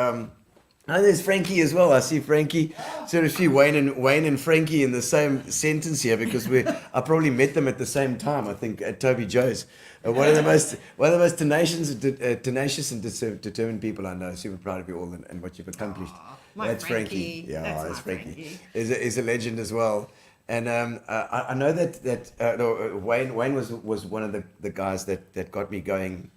Oh, there's Frankie as well. I see Frankie. Sort of see Wayne and Frankie in the same sentence here because I probably met them at the same time. I think at Toby Joe's. One of the most tenacious and determined people I know. Super proud of you all and what you've accomplished. My Frankie. Yeah, That's that's my Frankie. Is a legend as well. And I know that Wayne was one of the guys that got me going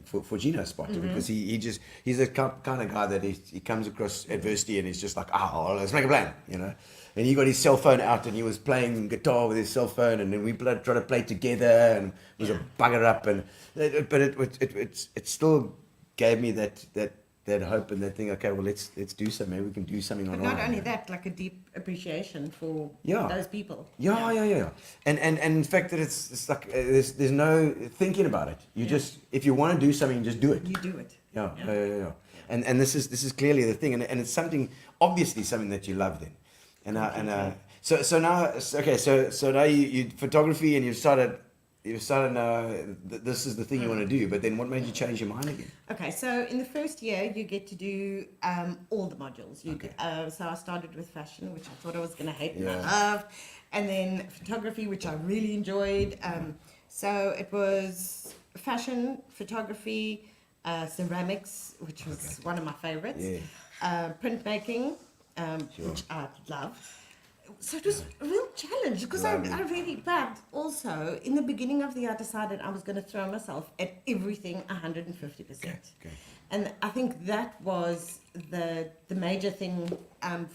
for Gino Spot because he's the kind of guy that he comes across adversity and he's just like, let's make a plan, you know. And he got his cell phone out and he was playing guitar with his cell phone and then we tried to play together and it was a bugger up but it still gave me that hope and that thing. Okay, well let's do something. Maybe we can do something on But our not own. only that, like a deep appreciation for Yeah. those people. Yeah. And in fact that it's like there's no thinking about it. You just if you want to do something, you just do it. You do it. Yeah. And this is clearly the thing, and it's something obviously something that you love then. So now you photography and you've started now this is the thing you want to do, but then what made you change your mind again? Okay, so in the first year you get to do all the modules. So I started with fashion, which I thought I was going to hate and I loved, and then photography, which I really enjoyed. So it was fashion, photography, ceramics, which was one of my favorites, printmaking, which I love. So it was a real challenge because I really, but also in the beginning of the year I decided I was going to throw myself at everything 150%. And I think that was the major thing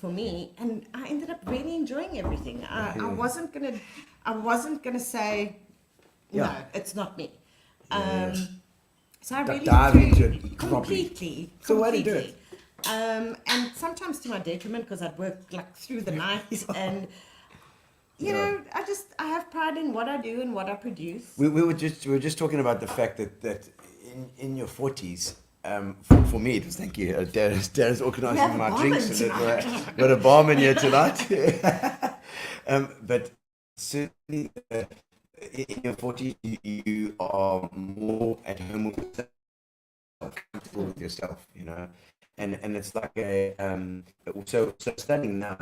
for me, and I ended up really enjoying everything. I wasn't gonna say no, it's not me. So I really dive threw into it completely. So why did you do it? And sometimes to my detriment because I'd work like through the night and you know I have pride in what I do and what I produce. We were just talking about the fact that in your 40s, for me it was thank you. Darren's organising my drinks. And got a barman here tonight. But certainly in your 40s you are more at home with yourself, comfortable with yourself, you know. And it's like so studying now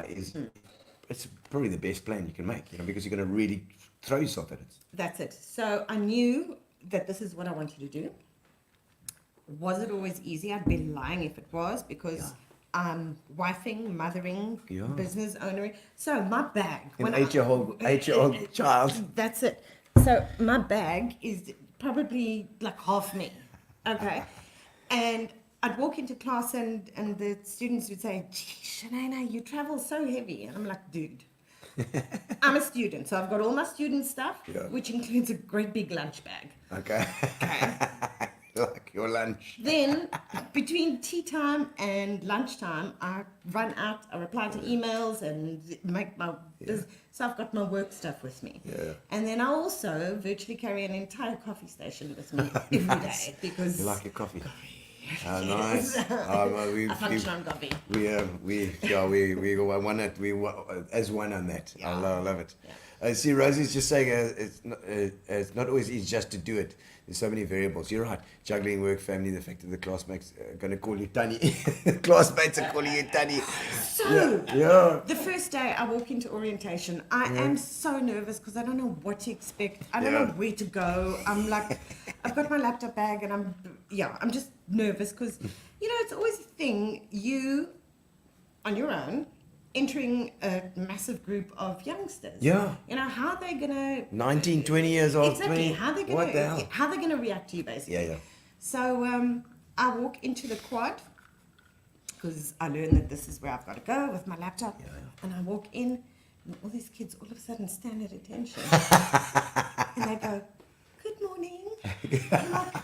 it's probably the best plan you can make, you know, because you're going to really throw yourself at it. That's it. So I knew that this is what I wanted to do. Was it always easy? I'd be lying if it was because I'm wifing, mothering, business owner. So my bag. An 8-year-old child. That's it. So my bag is probably like half me. Okay. And I'd walk into class and the students would say, gee, Charné, you travel so heavy. And I'm like, dude, I'm a student. So I've got all my student stuff, which includes a great big lunch bag. Okay. Like your lunch. Then between tea time and lunchtime, I run out, I reply to emails and make my... So I've got my work stuff with me. Yeah. And then I also virtually carry an entire coffee station with me every day because... You like your coffee? Yes. Nice. I function on coffee. We won it. We as one on that. I love it. Yeah. I see Rosie's just saying it's not always easy just to do it. There's so many variables. You're right. Juggling work, family, the fact that the classmates are going to call you Tanny. Classmates are calling you Tanny. So, yeah. the first day I walk into orientation, I am so nervous because I don't know what to expect. I don't know where to go. I'm like, I've got my laptop bag and I'm just nervous because, you know, it's always a thing, you, on your own, entering a massive group of youngsters. Yeah. You know, how are they going to... 19, 20 years old. Exactly. 20. What the hell? How they're going to react to you, basically. Yeah. So I walk into the quad because I learned that this is where I've got to go with my laptop. And I walk in, and all these kids all of a sudden stand at attention. And they go, good morning. I'm like,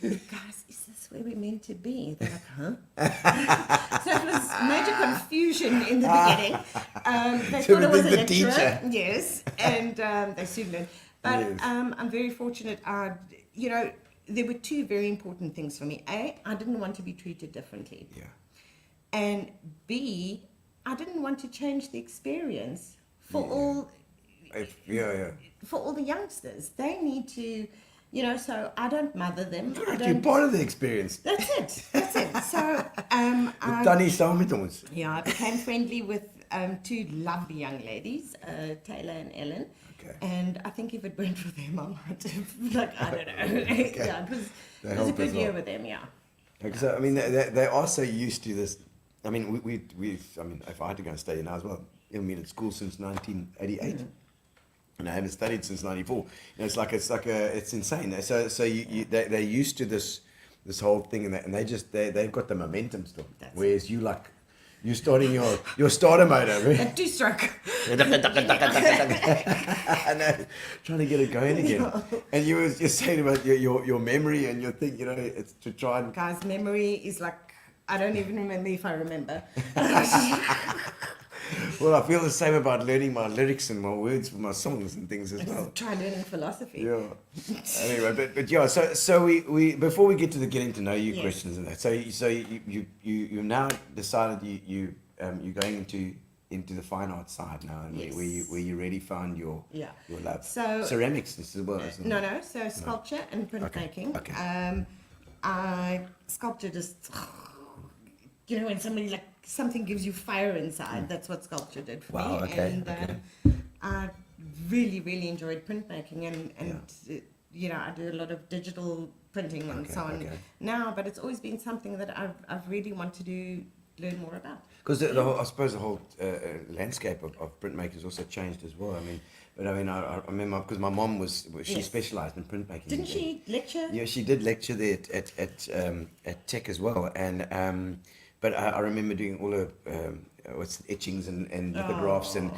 oh, guys, is this where we're meant to be? They're like, huh? So it was major confusion in the beginning. They So thought I we was a think the lecturer. teacher. Yes, and they soon learned. But Yes. I'm very fortunate. You know, there were two very important things for me. A, I didn't want to be treated differently. Yeah. And B, I didn't want to change the experience for all the youngsters. They need to, you know, so I don't mother them. I You're don't, part of the experience. that's it. That's it. So Danny saam met ons. I became friendly with two lovely young ladies, Taylor and Ellen. Okay. And I think if it weren't for them, I might have, like, I don't know. Yeah, it was a help good as year well. with them, yeah. Because I mean, they are so used to this. I mean, I mean, if I had to go and study now as well, I've been at school since 1988, and I haven't studied since '94. You know, it's insane. So they're used to this whole thing, and they've got the momentum still. That's Whereas you're starting your starter motor. That two-stroke. I know, trying to get it going again. And you're saying about your memory and your thing, you know, it's to try and. Guys, memory is like, I don't even remember if I remember. Well, I feel the same about learning my lyrics and my words for my songs and things as well. Try learning philosophy. Yeah. Anyway, but yeah. So we before we get to the getting to know you Yes. questions and that. So you now decided you're going into the fine art side now, and Yes. where you really found your love. So- ceramics as well, isn't it? No, so sculpture and printmaking. Okay. Sculpture just, you know, when something gives you fire inside, that's what sculpture did for Wow, me. okay, And okay. I really, really enjoyed printmaking, and you know, I do a lot of digital printing and Okay, so on okay. now, but it's always been something that I've really wanted to learn more about. Because I suppose the whole landscape of printmakers also changed as well. I remember because my mom she Yes. specialised in printmaking. Didn't she lecture? Yeah, she did lecture there at Tech as well, and but I remember doing all the etchings and lithographs and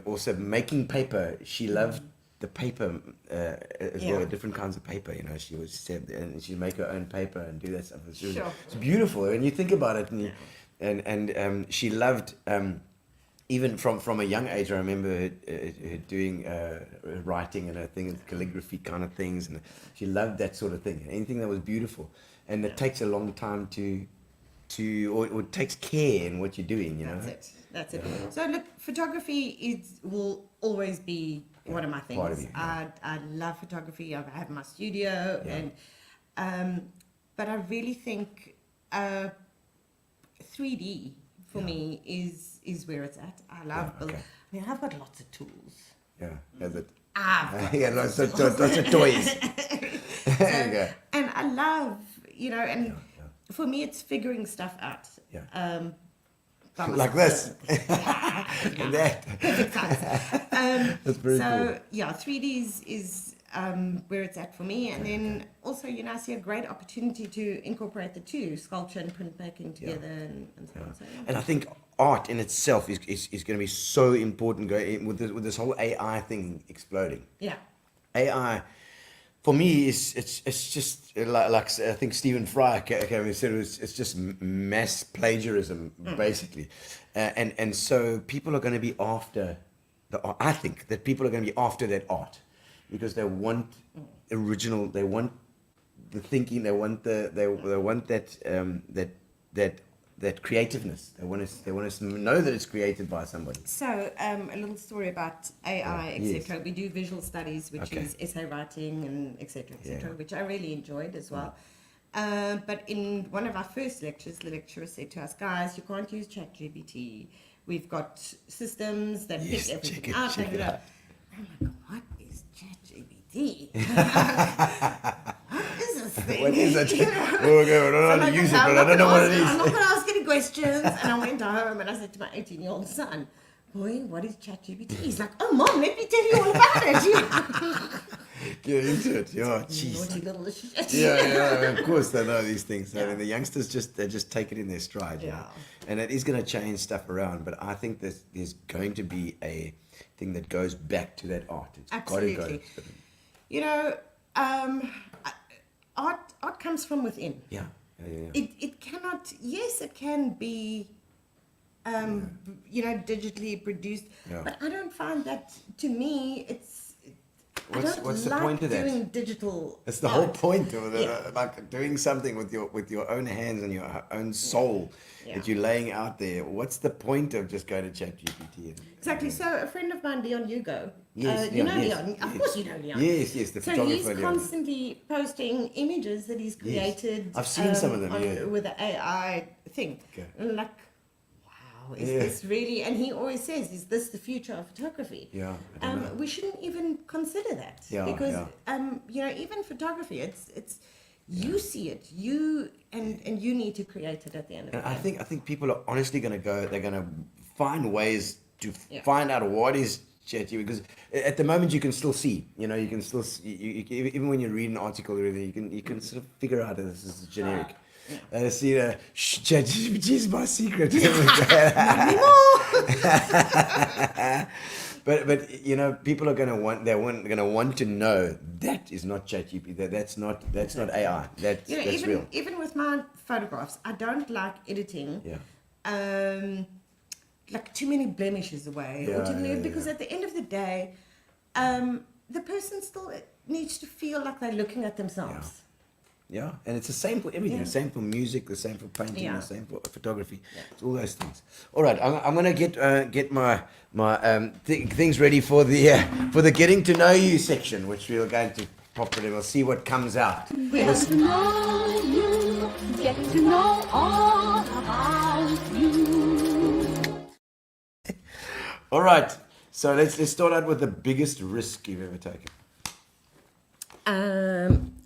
also making paper. She loved the paper as well, Yeah. different kinds of paper. You know, and she'd make her own paper and do that stuff. Sure. It's beautiful when you think about it, and she loved. Even from a young age, I remember her doing writing and her thing, calligraphy kind of things, and she loved that sort of thing. Anything that was beautiful, and it takes a long time or it takes care in what you're doing. You know. That's it. So look, photography will always be one of my things. Part of you, yeah. I love photography. I have my studio, Yeah. and but I really think 3D for me is where it's at. I love. Yeah, okay. I mean, I've got lots of tools. Yeah. Has it? I've got Lots of toys. There you go. and I love, you know, and for me, it's figuring stuff out. Yeah. By Like myself. this. And that. That's very So cool. yeah, 3D is where it's at for me, and then also, you know, I see a great opportunity to incorporate the two, sculpture and printmaking together, and so on. So, yeah. And I think art in itself is going to be so important with this whole AI thing exploding. Yeah. AI, for me, it's just like I think Stephen Fry said it's just mass plagiarism basically, and so people are going to be after the art. I think that people are going to be after that art because they want original, they want the thinking, they want that creativeness. They want to know that it's created by somebody. So a little story about AI, etc. Yes. We do visual studies, which Okay. is essay writing and etc. Yeah. Which I really enjoyed as well. But in one of our first lectures, the lecturer said to us, guys, you can't use ChatGPT. We've got systems that Yes, pick everything check it- out. check it out. I'm like, what is ChatGPT? What is this thing? What is it? You know? Oh, okay, I don't know how to I'm use it, like, but I don't know what it I'm not is. going to ask any questions. And I went home and I said to my 18-year-old son, boy, what is ChatGPT? He's like, oh, Mom, let me tell you all about it. Get into it. Yeah, jeez. Naughty little shit. Yeah, of course they know these things. I mean, the youngsters just take it in their stride. You know? Yeah. And it is going to change stuff around. But I think there's going to be thing that goes back to that art. It's Absolutely. got to go. You know, art comes from within. Yeah. It cannot. Yes, it can be. You know, digitally produced, Yeah. but I don't find that. To me, it's. What's the like point of that? doing digital. It's the whole art. point of it, Yeah. like doing something with your own hands and your own soul Yeah. that you're laying out there. What's the point of just going to ChatGPT? Exactly. So a friend of mine, Leon Hugo. Yes, you know yes, Leon. Of yes. course you know Leon. Yes, the So photographer. he's Leon. constantly posting images that he's created. I've seen some of them, on- yeah. With the AI thing. Okay. Like, wow, is Yeah. this really? And he always says, "Is this the future of photography?" Yeah, I don't know. We shouldn't even consider that. Yeah, because yeah. you know, even photography, it's you see it, you and you need to create it at the end of the And day. I think people are honestly going to go. They're going to find ways to Yeah. find out what is ChatGPT, because at the moment you can still see. You know, you can still see, even when you read an article or anything, you can sort of figure out that this is generic. See, ChatGPT is my secret. But you know, people are going to want to know that is not ChatGPT. That's not AI. That's You know, that's real. even with my photographs, I don't like editing. Yeah. Like too many blemishes away, or Yeah, too many, yeah, because yeah. at the end of the day, the person still needs to feel like they're looking at themselves. Yeah, and it's the same for everything. Yeah. The same for music, the same for painting, Yeah. the same for photography. It's all those things. All right, I'm gonna get my things ready for the getting to know you section, which we're going to pop it in. We'll see what comes out. Get to know you, get to know all about you. All right, so let's start out with the biggest risk you've ever taken.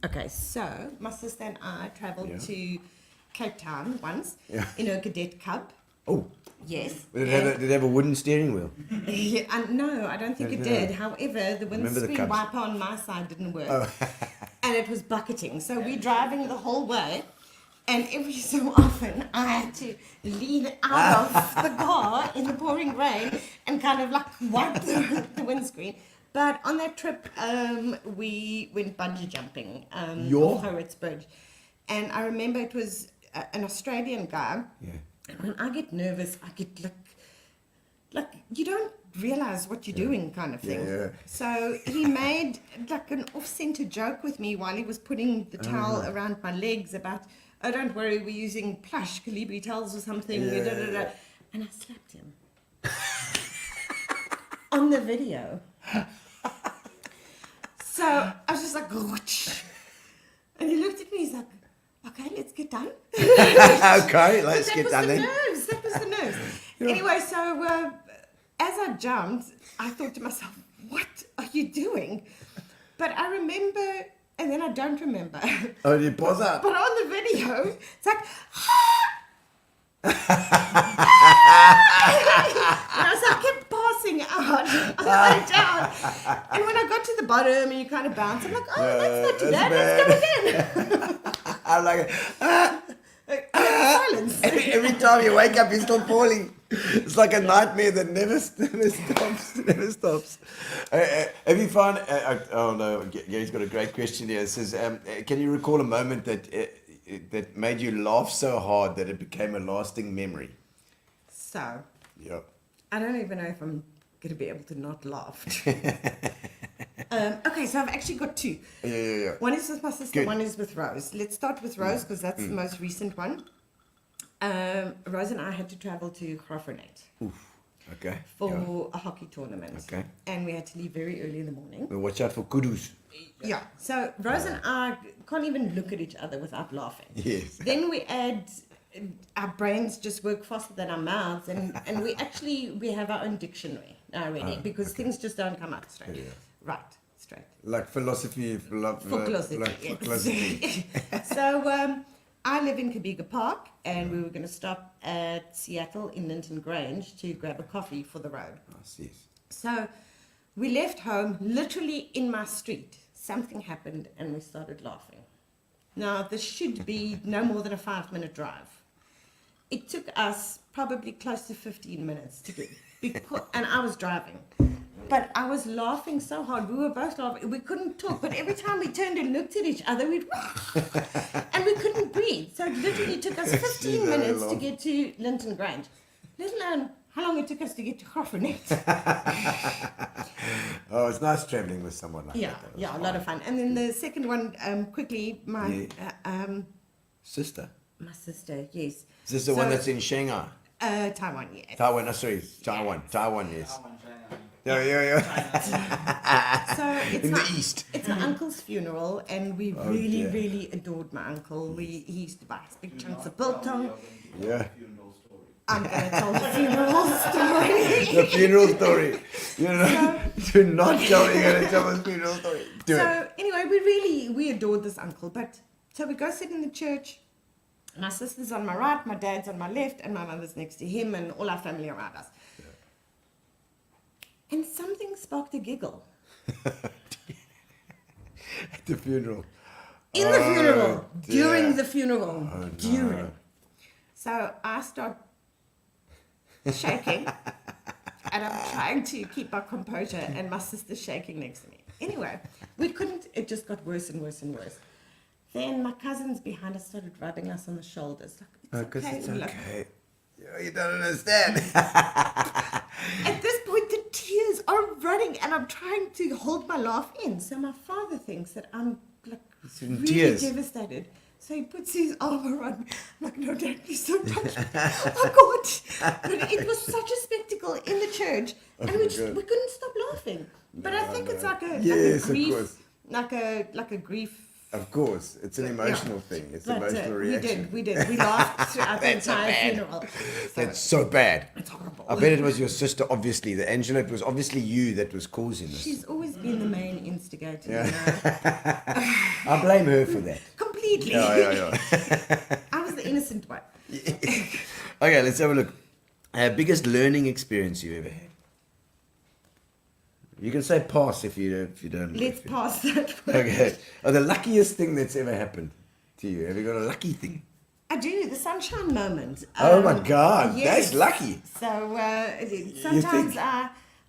Okay, so my sister and I travelled Yeah. to Cape Town once Yeah. in a cadet cub. Oh, Yes. did it have a wooden steering wheel? No, I don't think it Yeah. did. However, the Remember the windscreen Cubs? wiper on my side didn't work. And it was bucketing. So we're driving the whole way. And every so often, I had to lean out of the car in the pouring rain and kind of like wipe the windscreen. But on that trip, we went bungee jumping off Howard's Bridge. And I remember it was an Australian guy. Yeah. And when I get nervous, I get like you don't realize what you're doing kind of thing. Yeah. So he made like an off-center joke with me while he was putting the towel around my legs about, oh, don't worry, we're using plush Calibri towels or something. Yeah, da, da, da. yeah. And I slapped him. On the video. So I was just like, "Whoosh." And he looked at me, he's like, okay, let's get done. Okay, let's But get done then. That was the nerves. Anyway, so as I jumped, I thought to myself, what are you doing? But I remember, and then I don't remember. Oh, did you pause out? But on the video, it's like, and I kept passing out on the way down. And when I got to the bottom and you kind of bounce, I'm like, oh, that's not too bad. Let's go again. I'm like, Silence. every time you wake up, you're still falling. It's like a nightmare that never stops. Have you found? Oh no, Gary's got a great question here. It says, can you recall a moment that made you laugh so hard that it became a lasting memory? So, Yeah. I don't even know if I'm going to be able to not laugh. Okay, so I've actually got two. Yeah. One is with my sister, Good. one is with Rose. Let's start with Rose because that's the most recent one. Rose and I had to travel to Graaff-Reinet Okay. for a hockey tournament. Okay. And we had to leave very early in the morning. Well, watch out for kudus. Yeah. So Rose and I can't even look at each other without laughing. Yes. Then we add, our brains just work faster than our mouths, and we have our own dictionary already because things just don't come out straight. Yeah. Right, straight. Like philosophy, For philosophy. for philosophy. So I live in Kabiga Park, and we were going to stop at Seattle in Linton Grange to grab a coffee for the road. Yes. So we left home, literally in my street. Something happened, and we started laughing. Now, this should be no more than a 5-minute drive. It took us probably close to 15 minutes to get, and I was driving. But I was laughing so hard. We were both laughing. We couldn't talk. But every time we turned and looked at each other, we'd and we couldn't breathe. So it literally took us 15 minutes to get to Linton Grange. Let alone how long it took us to get to Grafenet. Oh, it's nice traveling with someone like Yeah, that. yeah, a lot of fun. And then the second one, quickly, my Sister. my sister, yes. Is this the one that's in Shanghai? Taiwan, yes. Taiwan, no, sorry, Taiwan. Taiwan, yes. Yeah. So it's In my, the east. It's my uncle's funeral, and we really adored my uncle. He used to buy us big chunks of biltong. Yeah. I'm going to tell the funeral story. The funeral story. Do not tell me you're going to tell the funeral story. Do it. So anyway, we adored this uncle. But so we go sit in the church. My sister's on my right, my dad's on my left, and my mother's next to him, and all our family around us. And something sparked a giggle. At the funeral. In the funeral. dear. During the funeral. Oh, no. During. So I start shaking. And I'm trying to keep my composure. And my sister's shaking next to me. Anyway, we couldn't. It just got worse and worse and worse. Then my cousins behind us started rubbing us on the shoulders. Like, Because it's We're like, okay. You don't understand. at this point, the tears are running, and I'm trying to hold my laugh in. So my father thinks that I'm like in really tears. devastated. So he puts his arm around me. I'm like, no, Dad, please don't touch me. Oh, God. But it was such a spectacle in the church, and we couldn't stop laughing. But I think it's like a Yes, of grief, course. like a grief. Of course, it's an emotional thing. It's an But emotional reaction. we did. We laughed throughout the That's so entire bad. funeral. That's so bad. It's horrible. I bet it was your sister, obviously. The Angela, it was obviously you that was causing this. She's always been the main instigator. Yeah. You know? I blame her for that. Completely. Yeah. I was the innocent one. Okay, let's have a look. Biggest learning experience you ever had? You can say pass if you don't. Let's pass that one. Okay. Oh, the luckiest thing that's ever happened to you. Have you got a lucky thing? I do, the sunshine moment. Oh my God, yes. that's lucky. So sometimes think?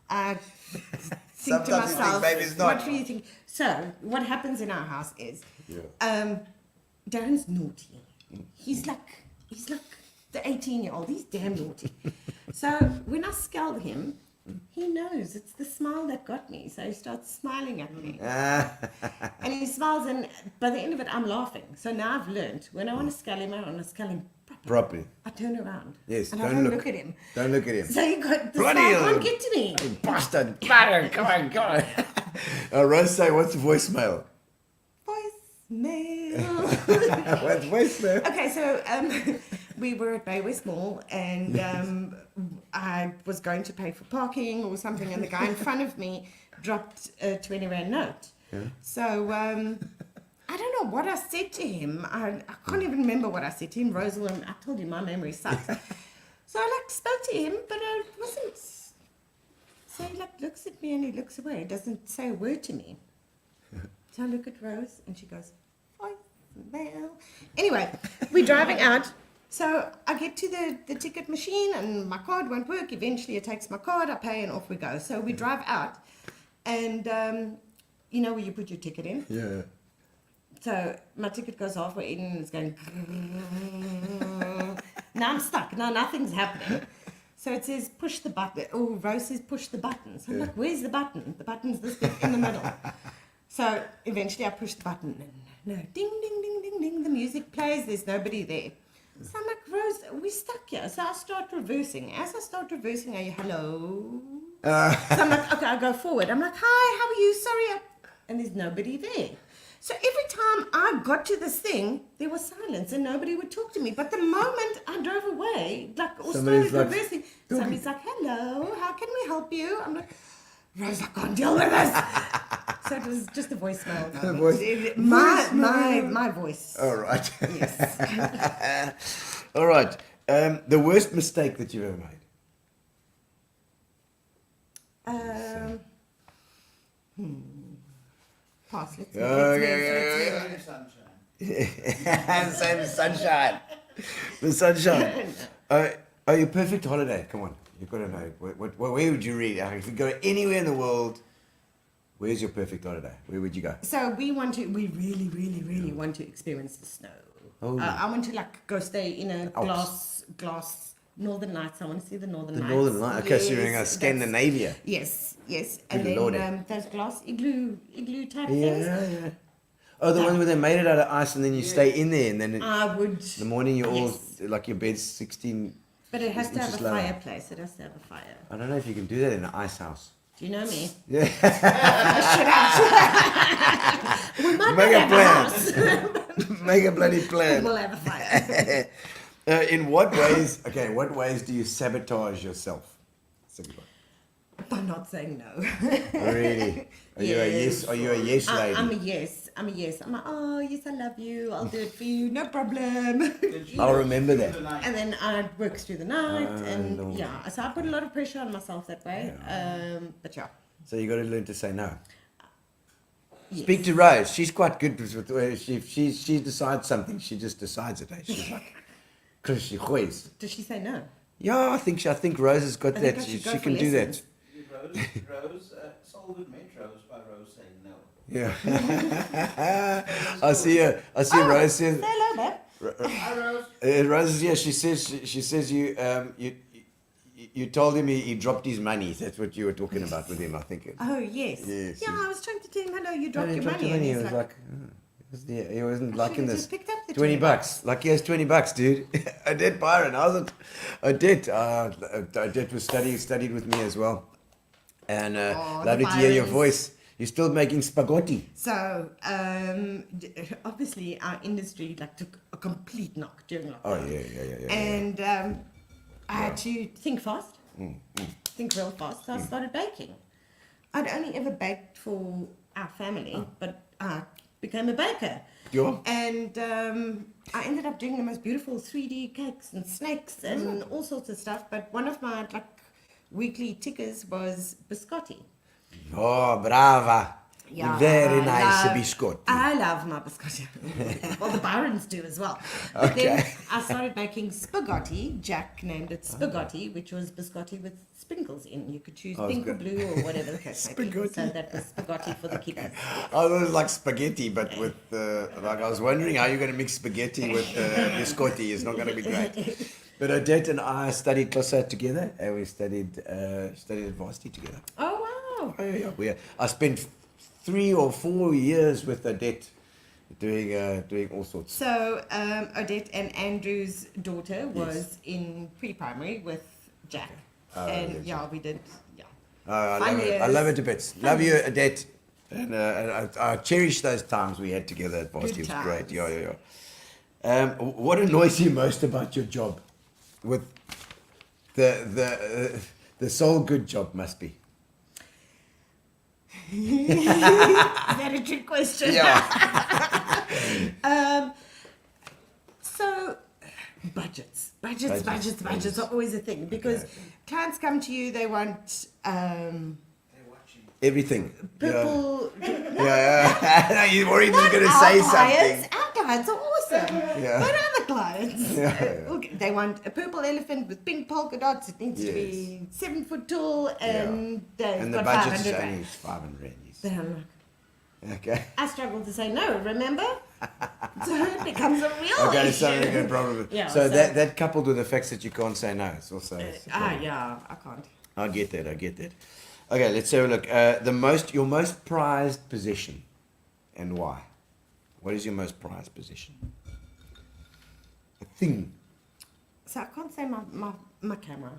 I think Sometimes to you think myself, maybe it's not. what do you think? So what happens in our house is, Darren's naughty. He's like the 18-year-old. He's damn naughty. So when I scold him, he knows it's the smile that got me. So he starts smiling at me. And he smiles, and by the end of it, I'm laughing. So now I've learned, when I want to scull him, I want to scull him properly. Properly. I turn around. Yes, and don't I don't look. look at him. Don't look at him. So you got the Bloody smile hell. can't get to me. Bastard. Come on. Rose, say, what's the voicemail? Voicemail. What's voicemail? Okay, so we were at Bay West Mall, and I was going to pay for parking or something, and the guy in front of me dropped a 20 Rand note. Yeah. So I don't know what I said to him. I can't even remember what I said to him. Rosalind, I told you my memory sucks. So I spoke to him, but I wasn't. So he looks at me and he looks away. He doesn't say a word to me. So I look at Rose and she goes, voicemail. Anyway, we're driving out. So I get to the ticket machine and my card won't work. Eventually it takes my card, I pay, and off we go. So we drive out, and you know where you put your ticket in? Yeah. So my ticket goes halfway in and it's going. Now I'm stuck. Now nothing's happening. So it says push the button. Oh, Rose says push the button. So I'm like, where's the button? The button's this bit in the middle. So eventually I push the button and no, ding, ding, ding, ding, ding. The music plays. There's nobody there. So I'm like, Rose, we're stuck here. So I start reversing. As I start reversing, are you hello? So I'm like, okay, I go forward. I'm like, hi, how are you? Sorry. And there's nobody there. So every time I got to this thing, there was silence and nobody would talk to me. But the moment I drove away, or started reversing, somebody's like, hello, how can we help you? I'm like, Rose, I can't deal with this. So it was just a voicemail. My voice. All right. Yes. All right. The worst mistake that you've ever made? Pass. Let's Sunshine. The sunshine. Oh, your perfect holiday. Come on. You've got to know. Where would you read? If you go anywhere in the world, where's your perfect holiday? Where would you go? So we really want to experience the snow. Oh. I want to like go stay in a glass Northern Lights. I want to see the Northern Lights. The Northern Lights. Okay, so you're in Scandinavia. Yes. Good And then Lord. those glass igloo type things. Yeah. Oh, the one where they made it out of ice and then you stay in there and then I would. the morning you're all like your bed's 16. But it has to have a inches lower. fireplace. It has to have a fire. I don't know if you can do that in an ice house. Do you know me? Yeah. We might Make not a have a plan. house. Make a bloody plan. We'll have a fire. In what ways do you sabotage yourself? By not saying no. Really? Are you a yes? Are you a yes lady? I'm a yes. I'm like, oh, yes, I love you. I'll do it for you. No problem. I'll remember that. And then I work through the night. And Lord. yeah, so I put a lot of pressure on myself that way. But yeah. So you got to learn to say no. Yes. Speak to Rose. She's quite good with she decides something. She just decides it. Eh? She's like, because she goes. Does she say no? Yeah, I think Rose has got I that. think I She should go for can do that. lessons. Rose, sold with Metros by Rose saying no. Yeah. I see Rose says. Say hello, babe. Hi, Rose. Rose, yeah, she says you told him he dropped his money. That's what you were talking about with him, I think. Oh, yes. Yes, Yeah, yes. I was trying to tell him, hello, you dropped He your dropped money. the And He he's was like, he wasn't liking should've this. just picked up the 20 $20. bucks. Like, here's $20, dude. Odette Byron. Odette was studied with me as well. And lovely to hear your Byrons. voice. You're still making spaghetti. So, obviously, our industry like took a complete knock during lockdown. Oh, yeah. And I had to think fast, think real fast. So I started baking. I'd only ever baked for our family, but I became a baker. Yeah. And I ended up doing the most beautiful 3D cakes and snakes and all sorts of stuff. But one of my weekly tickers was biscotti. Oh, brava. Yeah, Very I nice love- biscotti. I love my biscotti. Well, the Byrons do as well. But then I started making spaghetti. Jack named it spaghetti, which was biscotti with sprinkles in. You could choose pink or good. blue or whatever the case may be. So Spaghetti. that was spaghetti for the kiddies. Oh, it was like spaghetti, but with I was wondering how you're going to mix spaghetti with biscotti. It's not going to be great. But Odette and I studied closer together, and we studied at varsity together. Oh, wow. Oh, yeah. I spent 3 or 4 years with Odette doing all sorts. So Odette and Andrew's daughter was in pre-primary with Jack. And yeah, we did, yeah. I Fun love it. I years. love it a bit. Love you, Odette. And I cherish those times we had together at varsity. It was great. times. Yeah. What annoys you most about your job? With the sole good job must be. Very trick question. Yeah. So, budgets are always a thing because clients come to you, they want Everything. purple. Yeah. You're worried you're going to Our say clients, something. Our clients are awesome. Yeah. But other clients, Yeah. okay, they want a purple elephant with pink polka dots. It needs to be 7 foot tall, and they've And the got budget is 500 only rand. 500 yes. Then I'm like, Okay. I struggle to say no, remember? So it becomes a real Okay, issue. so we're going problem. Yeah, so so- that coupled with the fact that you can't say no, it's also. it's a problem. Yeah, I can't. I get that. Okay, let's have a look. Your most prized possession, and why? What is your most prized possession? A thing. So I can't say my camera.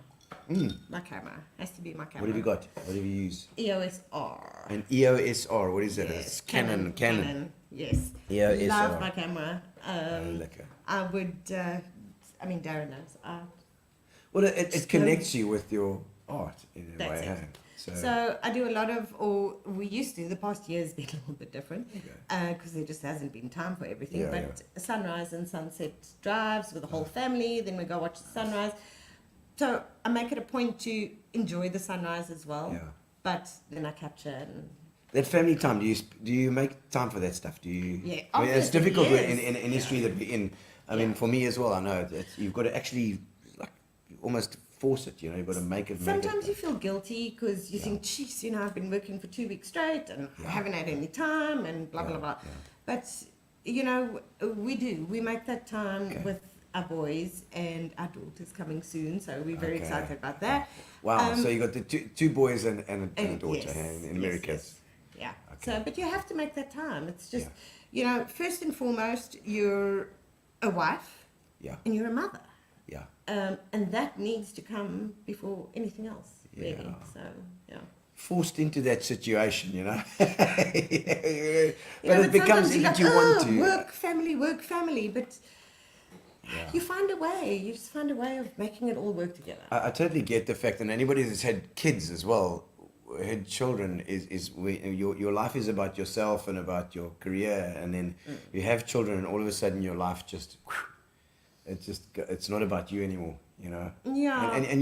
My camera has to be my camera. What have you got? What have you used? EOS R. An EOS R. What is that? Yes, It's Canon. Yes. EOS Love R. my camera. Lekker. I would. Darren knows. Well, it connects you with your art in a That's way. it. Hey? So I do a lot of, or we used to. The past year's been a little bit different because there just hasn't been time for everything. Yeah, but sunrise and sunset drives with the whole family. Then we go watch the sunrise. So I make it a point to enjoy the sunrise as well. Yeah. But then I capture and That family time, do you make time for that stuff? Do you? Yeah, I mean, it's obviously, difficult yes. in industry that we're in. I mean, for me as well, I know that you've got to actually like almost force it. You've got to make it. Sometimes you feel guilty because you think, geez, I've been working for 2 weeks straight and I haven't had any time and blah, blah, blah. But, we make that time with our boys, and our daughter's coming soon, so we're very excited about that. Wow, so you got the two boys and a daughter in America. Yes. Yeah. So, but you have to make that time. It's just, first and foremost, you're a wife and you're a mother. Yeah. And that needs to come before anything else, really. So, Forced into that situation, but but it becomes sometimes if you want to. Work, family, but you find a way. You just find a way of making it all work together. I totally get the fact, and anybody that's had kids as well, had children, your life is about yourself and about your career, and then you have children, and all of a sudden your life it's not about you anymore, Yeah. And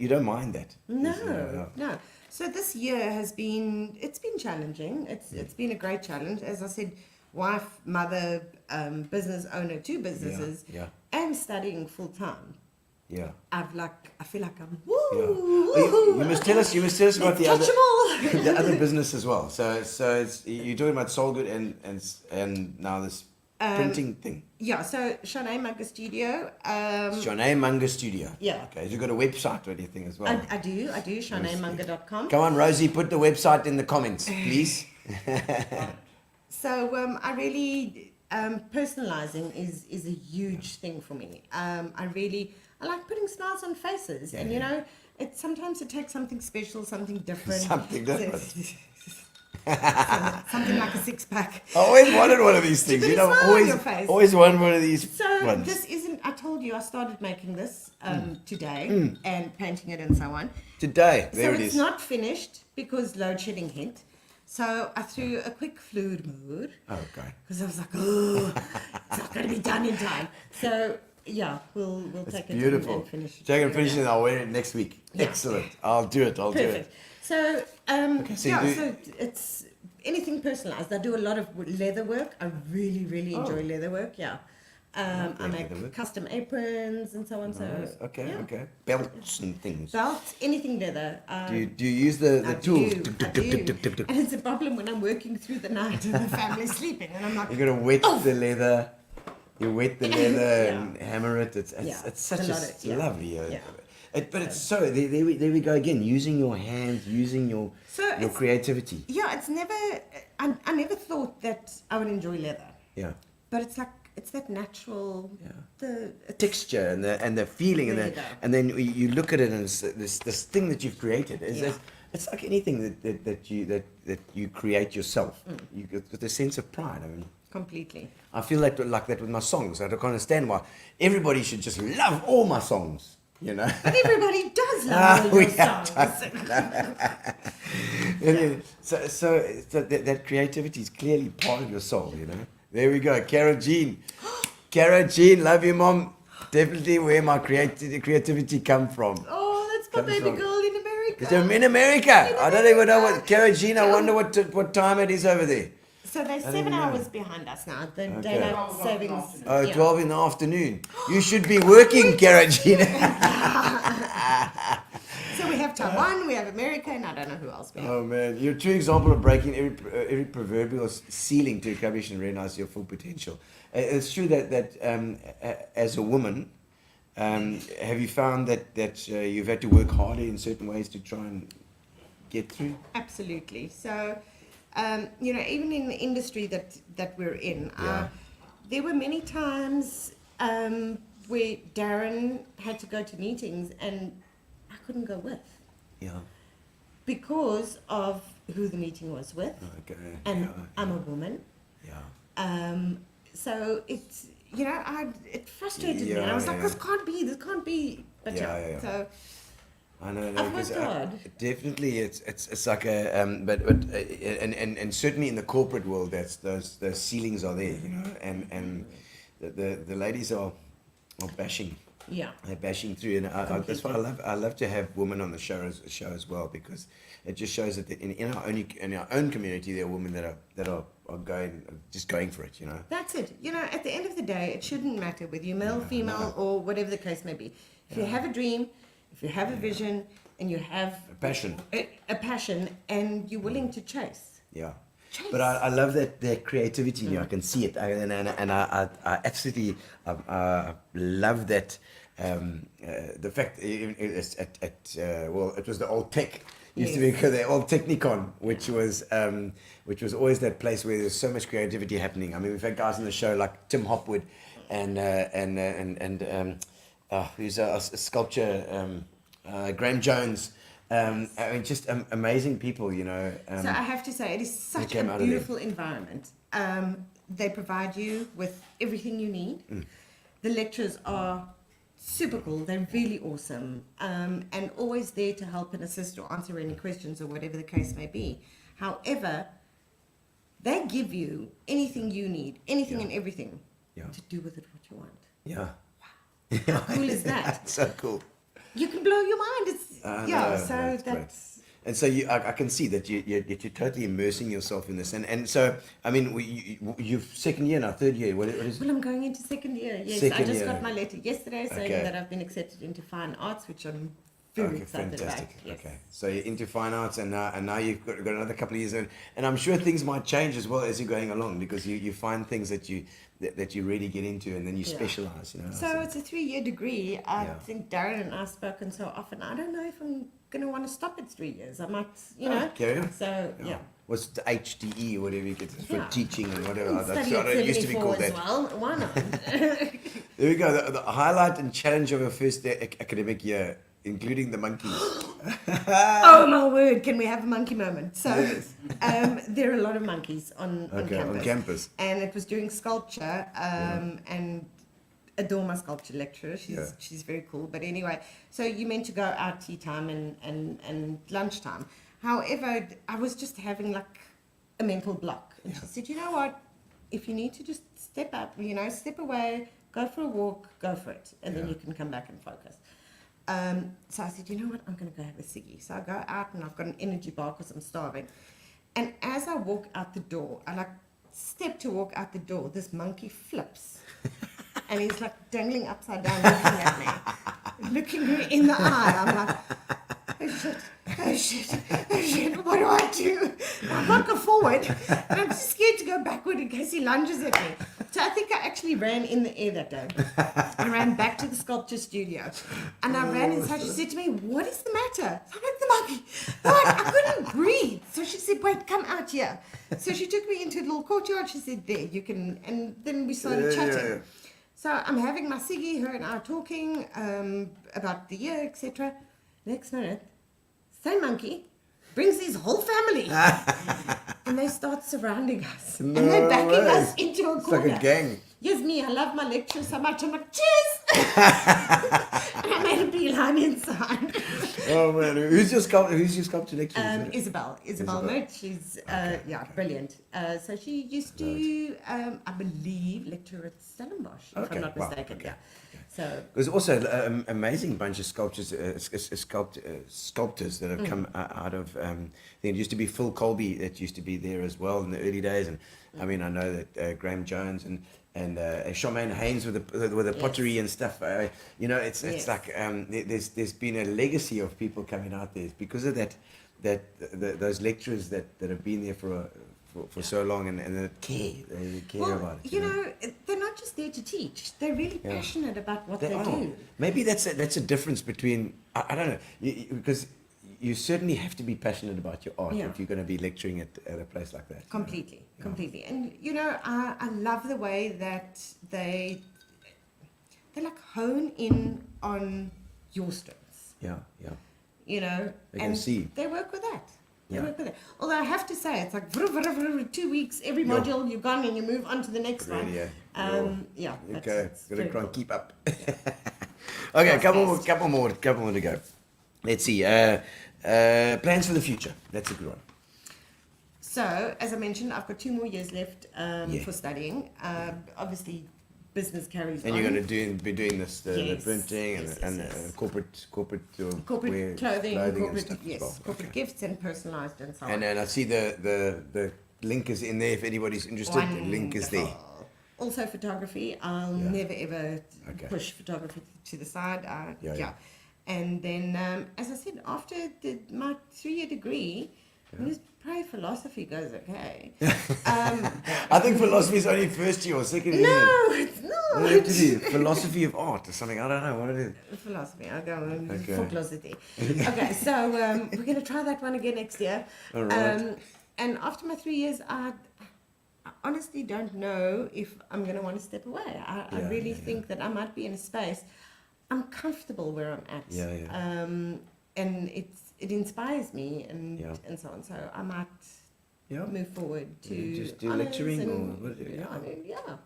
you don't mind that. No. So this year it's been challenging. It's been a great challenge. As I said, wife, mother, business owner, 2 businesses, and studying full time. Yeah. I feel like I'm You must tell us about the other touchable. the other business as well. So it's, you're talking about Solgood and now this printing thing. Yeah, so Charné Mungur Studio. Charné Mungur Studio. Yeah. Okay, you got a website or anything as well? I do, charnemungur.com. Come on, Rosie, put the website in the comments, please. So I really, personalizing is a huge thing for me. I like putting smiles on faces, and sometimes it takes something special, something different. Something different. Something like a 6-pack. I always wanted one of these things. Put a smile on your face. Always wanted one of these So ones. this isn't, I told you I started making this today and painting it and so on. Today, there So it it's is. not finished because load shedding hit. So I threw a quick fluid mode. Okay. Because I was like, oh, it's not going to be done in time. So yeah, we'll take it Beautiful. and finish it. So I can finish it and I'll wear it next week. Yeah. Excellent. I'll do it. Perfect. So, so you do- so it's anything personalized. I do a lot of leather work. I really enjoy leather work. Yeah. I make leather work. custom aprons and so on. So Okay, yeah. okay. Belts and things. Belts, anything leather. Do you use the I tools? do. And it's a problem when I'm working through the night and the family's sleeping, and I'm like, You gotta wet the leather. You wet the leather and hammer it. It's such It's a a lot of- lovely. yeah. But it's so there we go again. Using your hands, using your it's- creativity. yeah, it's never. I never thought that I would enjoy leather, Yeah. but it's like it's that natural. It's Texture and the feeling There you go. and then you look at it and it's this thing that you've created. Yeah. It's like anything that you create yourself. You get a sense of pride. I mean. completely. I feel like that with my songs. I don't understand why everybody should just love all my songs. But everybody does love all your songs. So that creativity is clearly part of your soul. There we go, Cara Jean. Cara Jean, love you, Mom. Definitely where my creativity come from. Oh, that's my Comes baby from- girl in America. Because I'm in America. I don't even know what Cara Jean. I wonder what time it is over there. So they're 7 hours behind us now. The Okay. daylight savings. Oh, yeah. 12 in the afternoon. You should be working, Cara Jean. So we have Taiwan, we have America, and I don't know who else we have. Oh man, you're a true example of breaking every proverbial ceiling to establish and realize your full potential. It's true that as a woman, have you found that you've had to work harder in certain ways to try and get through? Absolutely. So, even in the industry that we're in, there were many times where Darren had to go to meetings and I couldn't go with. Yeah. Because of who the meeting was with. Okay. And I'm a woman. Yeah. So it's, it frustrated me. And I was like, this can't be. But Yeah. So I know. I've because, worked hard. Definitely, it's like a and certainly in the corporate world, those ceilings are there, and the ladies are bashing. Yeah. They're bashing through, and that's why I love to have women on the show as well, because it just shows that in our own community there are women that are going for it. That's it. At the end of the day, it shouldn't matter whether you're male, female, or whatever the case may be. If you have a dream, If you have a vision and you have Passion. a passion, and you're willing to chase. Yeah. Chase. But I love that creativity in you. I can see it. I absolutely love that. The fact it's well, it was the old tech. Used to be called the old Technicon, which was always that place where there's so much creativity happening. I mean, we've had guys on the show like Tim Hopwood and who's a sculpture, Graham Jones. I mean, just amazing people, you know. So I have to say, it is such a beautiful environment. They provide you with everything you need. The lecturers are super cool. They're really awesome, and always there to help and assist or answer any questions or whatever the case may be. However, they give you anything you need, anything and everything to do with it what you want. Yeah. How cool is that? So cool. You can blow your mind. It's so that's great. And so I can see that you're totally immersing yourself in this. And so, I mean, you're second year now, third year. What is it? Well, I'm going into second year. Yes, I just got my letter yesterday saying that I've been accepted into fine arts, which I'm very excited fantastic. about. Yes. Okay, so you're into fine arts, and now you've got another couple of years, and I'm sure things might change as well as you're going along, because you find things that you really get into, and then you specialize. You know. So it's a 3-year degree. I think Darren and I've spoken so often. I don't know if I'm going to want to stop at 3 years. I might, carry on. So What's the HDE or whatever you get for teaching and whatever? Study at It used to be called as that. well. Why not? There we go. The highlight and challenge of your first academic year, including the monkeys. Oh my word! Can we have a monkey moment? So there are a lot of monkeys on campus. And it was during sculpture, and adore my sculpture lecturer. She's very cool. But anyway, so you meant to go out tea time and lunchtime. However, I was just having like a mental block. And she said, you know what? If you need to just step up, step away, go for a walk, go for it. And then you can come back and focus. So I said, you know what? I'm going to go have a ciggy. So I go out and I've got an energy bar because I'm starving. And as I walk out the door, I step to walk out the door, this monkey flips. And he's like dangling upside down looking at me, looking me in the eye. I'm like, oh shit, what do I do? I can't go forward, and I'm just scared to go backward in case he lunges at me. So I think I actually ran in the air that day. I ran back to the sculpture studio, and I ran inside. She said to me, what is the matter? I'm like, the monkey. What? I couldn't breathe. So she said, wait, come out here. So she took me into a little courtyard. She said, there, you can, and then we started chatting. So I'm having my ciggy, her and I are talking about the year, etc. Next minute, same monkey brings his whole family. And they start surrounding us. And they're backing us into a corner. It's like a gang. Yes, me, I love my lecture so much. I'm like, cheers! And I made a beeline inside. Oh man, who's your sculpture lecturer? Isabel Moat. She's brilliant. So she used to, I believe, lecture at Stellenbosch, if I'm not mistaken. Okay. Yeah. So there's also amazing bunch of sculptors that have come out of. There used to be Phil Colby that used to be there as well in the early days, and I mean I know that Graham Jones and Charmaine Haynes with the pottery and stuff. It's like there's been a legacy of people coming out there because of those lecturers that have been there for so long and they care about it. They're not just there to teach. They're really passionate about what they do. Maybe that's a difference between I don't know because you certainly have to be passionate about your art if you're going to be lecturing at a place like that. Completely. And I love the way that they like hone in on your strengths. Yeah. They can see. They work with that. Although I have to say, it's like 2 weeks, every module you've gone and you move on to the next one. Okay, gotta try and keep up. Okay, couple more to go. Let's see. Plans for the future. That's a good one. So, as I mentioned, I've got 2 more years left for studying. Obviously, business carries on. And you're going to be doing this, the printing and corporate clothing, corporate gifts and personalised and so on. And then I see the link is in there if anybody's interested. The link is there. Also photography. I'll never ever push photography to the side. And then, as I said, after my 3-year degree, I was probably philosophy goes okay. I think philosophy is only first year or second year. No, it's not. What do you have to do? Philosophy of art or something? I don't know what it is. Philosophy. I'll go on Okay. philosophy. Okay, so we're going to try that one again next year. All right. And after my 3 years, I honestly don't know if I'm going to want to step away. I really think that I might be in a space. I'm comfortable where I'm at. And it inspires me and so on. So I might move forward to just do honours lecturing or and- what? yeah.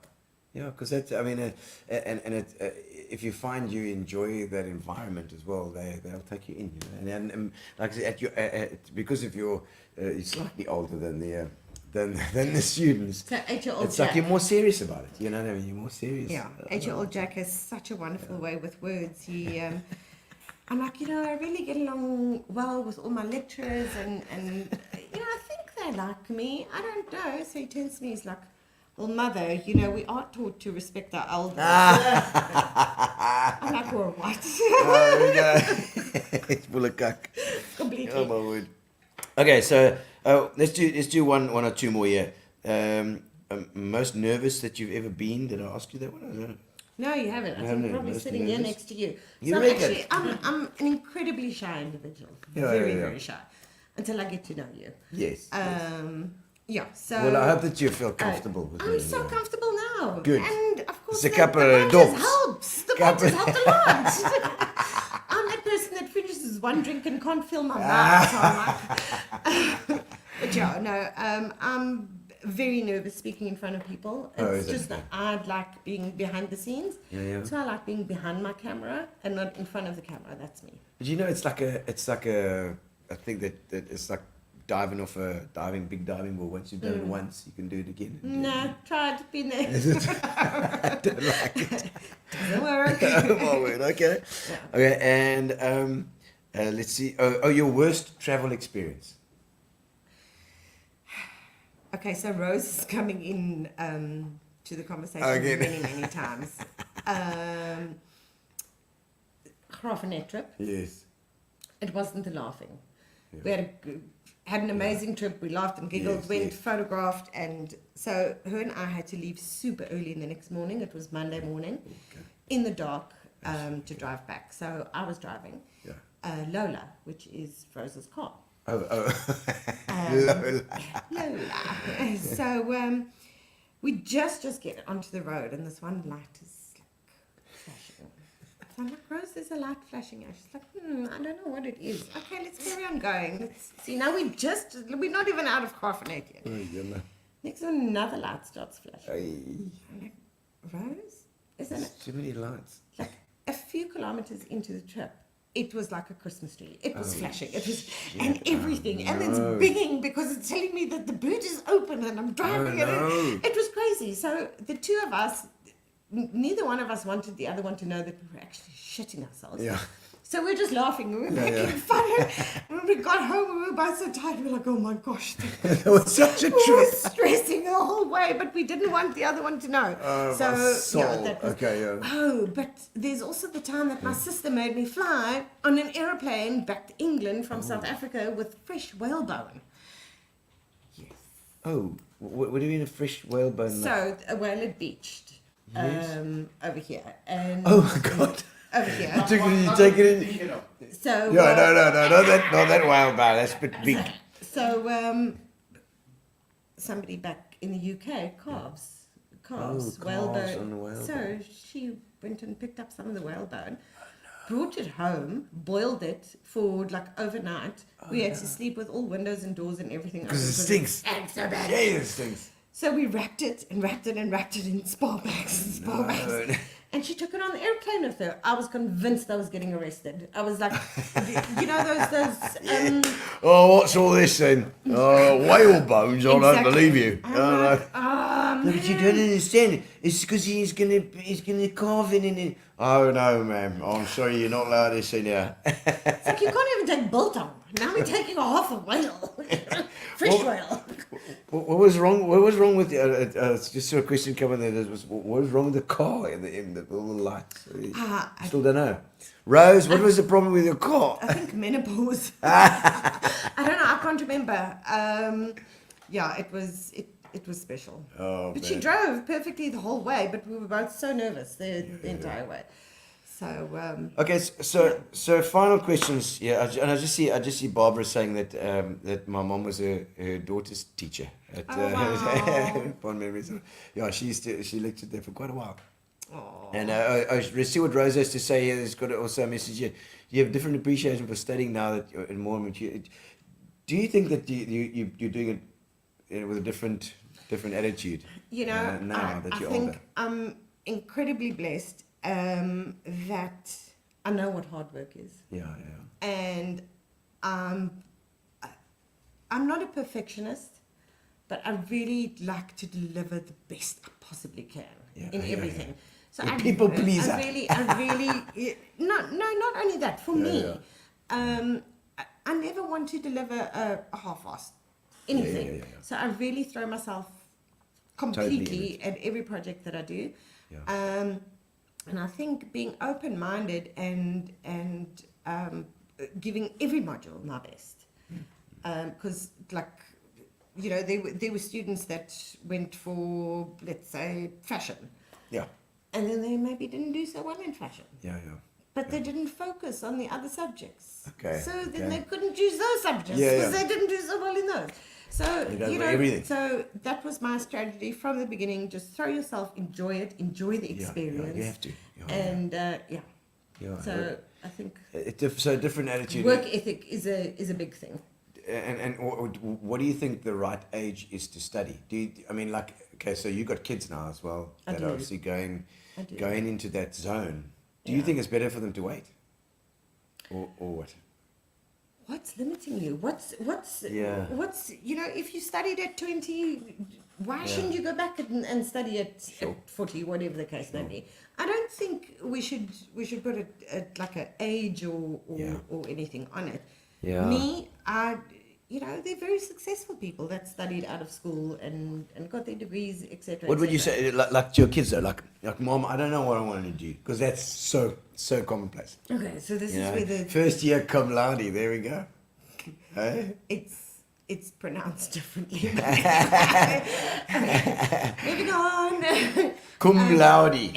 Yeah, because that's, I mean, if you find you enjoy that environment as well, they'll take you in, you know. And like I said, because of you're slightly older than the students, So 8-year-old it's like Jack. you're more serious about it. You know what I mean? You're more serious. Yeah, 8-year-old Jack has such a wonderful way with words. He, I'm like, I really get along well with all my lecturers, and I think they like me. I don't know. So he turns to me, he's like, well, mother, we are taught to respect our elders. I'm like, well, what? Oh, there we go. It's full of cuck. Completely. Oh my word. Okay, so let's do one or two more here. Most nervous that you've ever been? Did I ask you that one? I don't know. No, you haven't. I think haven't. I'm probably Most sitting here nervous? next to you. You So reckon? I'm an incredibly shy individual. Yeah, very, yeah. very shy. Until I get to know you. Yes. Yeah, so... Well, I hope that you feel comfortable with me. I'm so comfortable now. Good. And of course, It's a couple the of writers dogs. helps. The writers helped a lot. I'm that person that finishes one drink and can't feel my mouth. So I'm like... but yeah, no, I'm very nervous speaking in front of people. It's is it? just that I like being behind the scenes. Yeah. So I like being behind my camera and not in front of the camera. That's me. But it's like a I think that it's like big diving board. Once you've done it once, you can do it again. No, tried, been there. I don't like it. Doesn't work. Oh, wait, okay. Okay, and let's see. Oh, your worst travel experience. Okay, so Rose is coming in to the conversation Again. many, many times. Grafenet trip. Yes. It wasn't the laughing. We had an amazing trip. We laughed and giggled, Yes, went, yes. photographed, and so her and I had to leave super early in the next morning. It was Monday morning, in the dark, to drive back. So I was driving. Lola, which is Rose's car. Oh. Lola. So we just get onto the road, and this one light is like flashing. So I'm like, Rose, there's a light flashing out. She's like, I don't know what it is. Okay, let's carry on going. Let's see. Now we're not even out of Grafenet yet. Next one, another light starts flashing. I'm like, Rose, isn't it? Too many lights. Like a few kilometers into the trip, it was like a Christmas tree. It was flashing. It was, and everything. And it's binging because it's telling me that the boot is open and I'm driving it. It was crazy. So the two of us, neither one of us wanted the other one to know that we were actually shitting ourselves. Yeah. So we were just laughing. We were making fun. And when we got home, we were both so tired. We were like, oh my gosh. That was such a We were trip. stressing the whole way, but we didn't want the other one to know. My soul. that was, Okay, yeah. Oh, but there's also the time that my sister made me fly on an aeroplane back to England from South Africa with fresh whalebone. Yes. Oh, what do you mean a fresh whalebone? So a whale had beached over here. And Oh my God. over here. You take it in. So Yeah, not that whalebone. That's a bit big. So somebody back in the UK calves, calves whalebone. on the whalebone. So she went and picked up some of the whalebone, brought it home, boiled it for like overnight. We had to sleep with all windows and doors and everything. Because it open stinks. And so bad. Yeah, it stinks. So we wrapped it in spar bags and spar bags. And she took it on the airplane with her. I was convinced I was getting arrested. I was like, those Oh, what's all this then? Oh, whale bones? I don't Exactly. believe you. I'm like, No, but you don't understand. It's because he's gonna carve in and. Oh no, ma'am. I'm sorry, you're not allowed this in here. It's like you can't even take biltong. Now we're taking a half a whale. Fresh whale. What was wrong? What was wrong with just saw a question coming there. What was wrong with the car in the all the lights? I still don't know. Rose, what was the problem with your car? I think menopause. I don't know. I can't remember. Yeah, it was special. Oh, but man. she drove perfectly the whole way. But we were both so nervous the entire way. So Okay, so final questions. Yeah, I just see Barbara saying that my mom was her daughter's teacher at Fond Memories. Yeah, she lectured there for quite a while. Aww. And I see what Rose has to say here. There's got also a message here. You have different appreciation for studying now that you're in more mature. Do you think that you're doing it with a different attitude? You know, now that you're I think older. I'm incredibly blessed that I know what hard work is. Yeah. And I'm not a perfectionist, but I really like to deliver the best I possibly can in everything. So You're people pleaser. I really not only that. For me, I never want to deliver a half-assed anything. Yeah. So I really throw myself completely at every project that I do. Yeah. And I think being open-minded and giving every module my best, because there were students that went for, let's say, fashion, and then they maybe didn't do so well in fashion. But they didn't focus on the other subjects. Okay. So then they couldn't choose those subjects because they didn't do so well in those. So everything. So that was my strategy from the beginning. Just throw yourself, enjoy it, enjoy the experience. You have to. So I think So a different attitude. work ethic is a big thing. And what do you think the right age is to study? So you got kids now as well that are obviously going into that zone. Do you think it's better for them to wait, or what? What's limiting you? What's if you studied at 20, why shouldn't you go back and study at 40, whatever the case may be? I don't think we should put it like an age or anything on it. Me, they're very successful people that studied out of school and got their degrees, etc. What would you say, like to your kids though, like Mom, I don't know what I want to do, because that's so commonplace. Okay, so this is where the first year cum laude. There we go. Hey? It's pronounced differently. Moving on. Cum laude.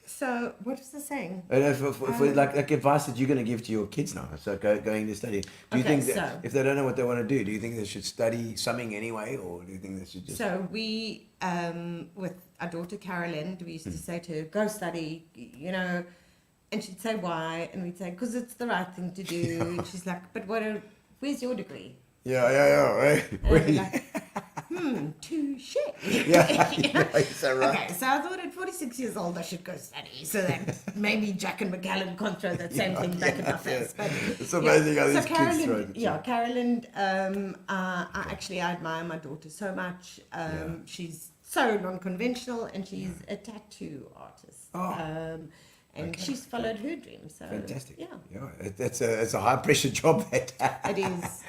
So what was the saying? For like advice that you're going to give to your kids now, so going to study. Do you think that if they don't know what they want to do you think they should study something anyway, or do you think they should just? So we, with our daughter Carolyn, we used to say to her, "Go study," and she'd say why, and we'd say, "Because it's the right thing to do." And she's like, "But where's your degree?" Right. And I'd be like, touche. So right. Okay, so I thought at 46 years old I should go study, so that maybe Jack and McCallum can't throw that same thing back in my face. But it's amazing how these kids throw it. Carolyn, I admire my daughter so much. She's so non-conventional, and she's a tattoo artist. And she's followed her dreams. So Fantastic. Yeah. It's a high pressure job. It is.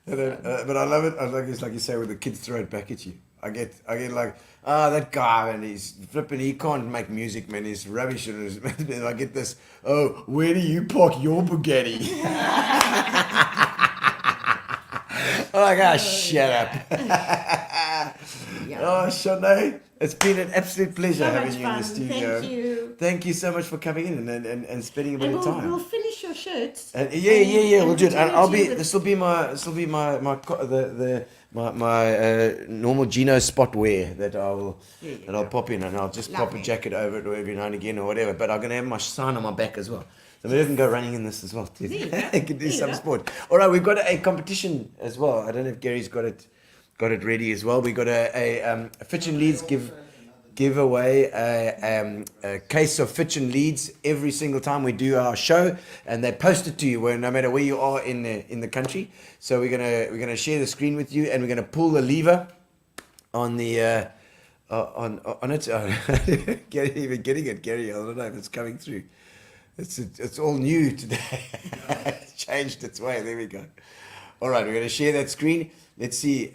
But I love it. I like it's like you say, when the kids throw it back at you. I get like, that guy, and he's flipping. He can't make music, man. He's rubbish. And I get this. Oh, where do you park your Bugatti? Shut up. Oh, Charné, it's been an absolute pleasure having you in the studio. Thank you. Thank you so much for coming in and spending a bit of time. We'll finish your shirts. We'll do it. This will be my normal Gino spot wear that I'll pop in, and I'll just pop a jacket over it every now and again or whatever. But I'm gonna have my sign on my back as well. So maybe I can go running in this as well. I can do some sport. All right, we've got a competition as well. I don't know if Gary's got it ready as well. We got a Fitch and Leeds give. give away a case of Fitch and Leeds every single time we do our show, and they post it to you no matter where you are in the country. So we're gonna share the screen with you, and we're gonna pull the lever on the on it. Even getting it, Gary. I don't know if it's coming through. It's all new today. It's changed its way. There we go. All right, we're gonna share that screen. Let's see.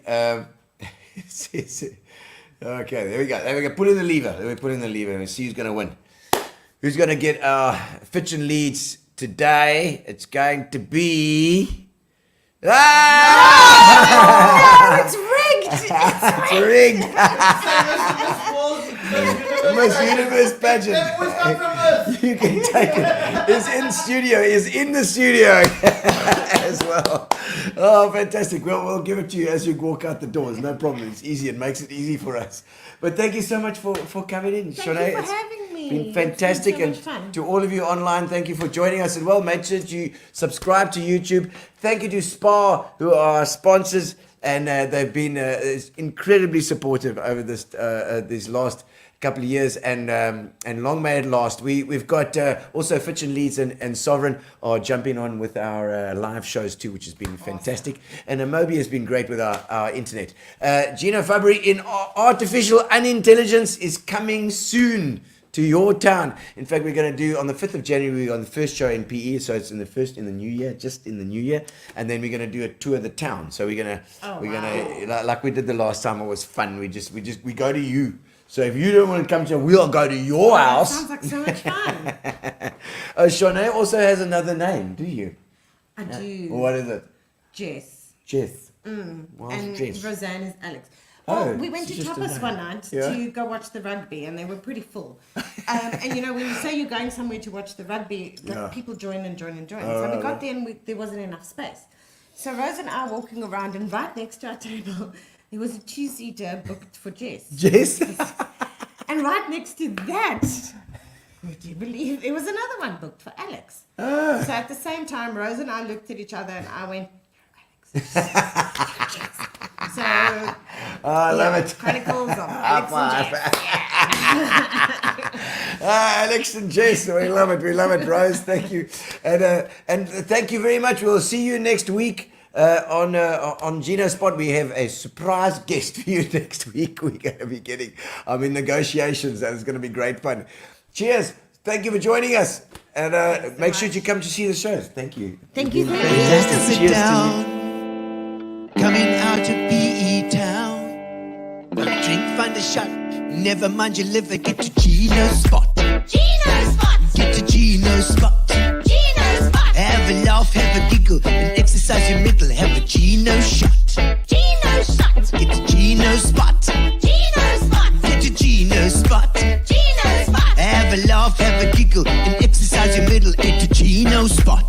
Okay, there we go. There we go. Put in the lever. Let me put in the lever and see who's going to win. Who's going to get our Fitch and Leeds today? It's going to be... No, it's rigged. It's rigged. The Miss Universe pageant. You can take it. It's in studio. It's in the studio as well. Oh, fantastic. Well, we'll give it to you as you walk out the doors. No problem. It's easy. It makes it easy for us. But thank you so much for coming in, Charne. Thank you for having me. It's been fantastic. It's been so much fun. And to all of you online, thank you for joining us as well. Make sure that you subscribe to YouTube. Thank you to Spa, who are our sponsors. And they've been incredibly supportive over these last couple of years, and long may it last. We've got also Fitch and Leeds and Sovereign are jumping on with our live shows too, which has been fantastic. And Amobi has been great with our internet. Gino Fabbri in Artificial Unintelligence is coming soon to your town. In fact, we're going to do on the 5th of January on the first show in PE, so it's in the new year, just in the new year, and then we're going to do a tour of the town. So we're going to like we did the last time. It was fun. We go to you. So if you don't want to come to, we'll go to your house. Sounds like so much fun. Charne also has another name, do you? I do. What is it? Jess. Jess. And Jess? Roseanne is Alex. Oh, Well, we went it's to just a Tapas name. one night to go watch the rugby, and they were pretty full. And you know, when you say you're going somewhere to watch the rugby, people join and join and join. So we got there, and there wasn't enough space. So Rose and I are walking around, and right next to our table, there was a two-seater booked for Jess. Jess? And right next to that, would you believe, there was another one booked for Alex. So at the same time, Rose and I looked at each other, and I went, Alex. So, I love it. Chronicles of Alex and Jess. Alex and Jess, we love it. We love it, Rose. Thank you, and thank you very much. We'll see you next week on Gino Spot. We have a surprise guest for you next week. We're going to be getting. I'm in negotiations, and it's going to be great fun. Cheers. Thank you for joining us, and make sure you come to see the shows. Thank you. Thank you. Just to sit Cheers to down, coming out of PE town. One drink, find a shot. Never mind your liver, get to Gino Spot. Gino Spot! Get to Gino Spot. Gino Spot! Have a laugh, have a giggle, and exercise your middle. Have a Gino shot. Gino Shot! Get to Gino Spot. Gino Spot! Get to Gino Spot. Gino Spot! Have a laugh, have a giggle, and exercise your middle. Get to Gino Spot.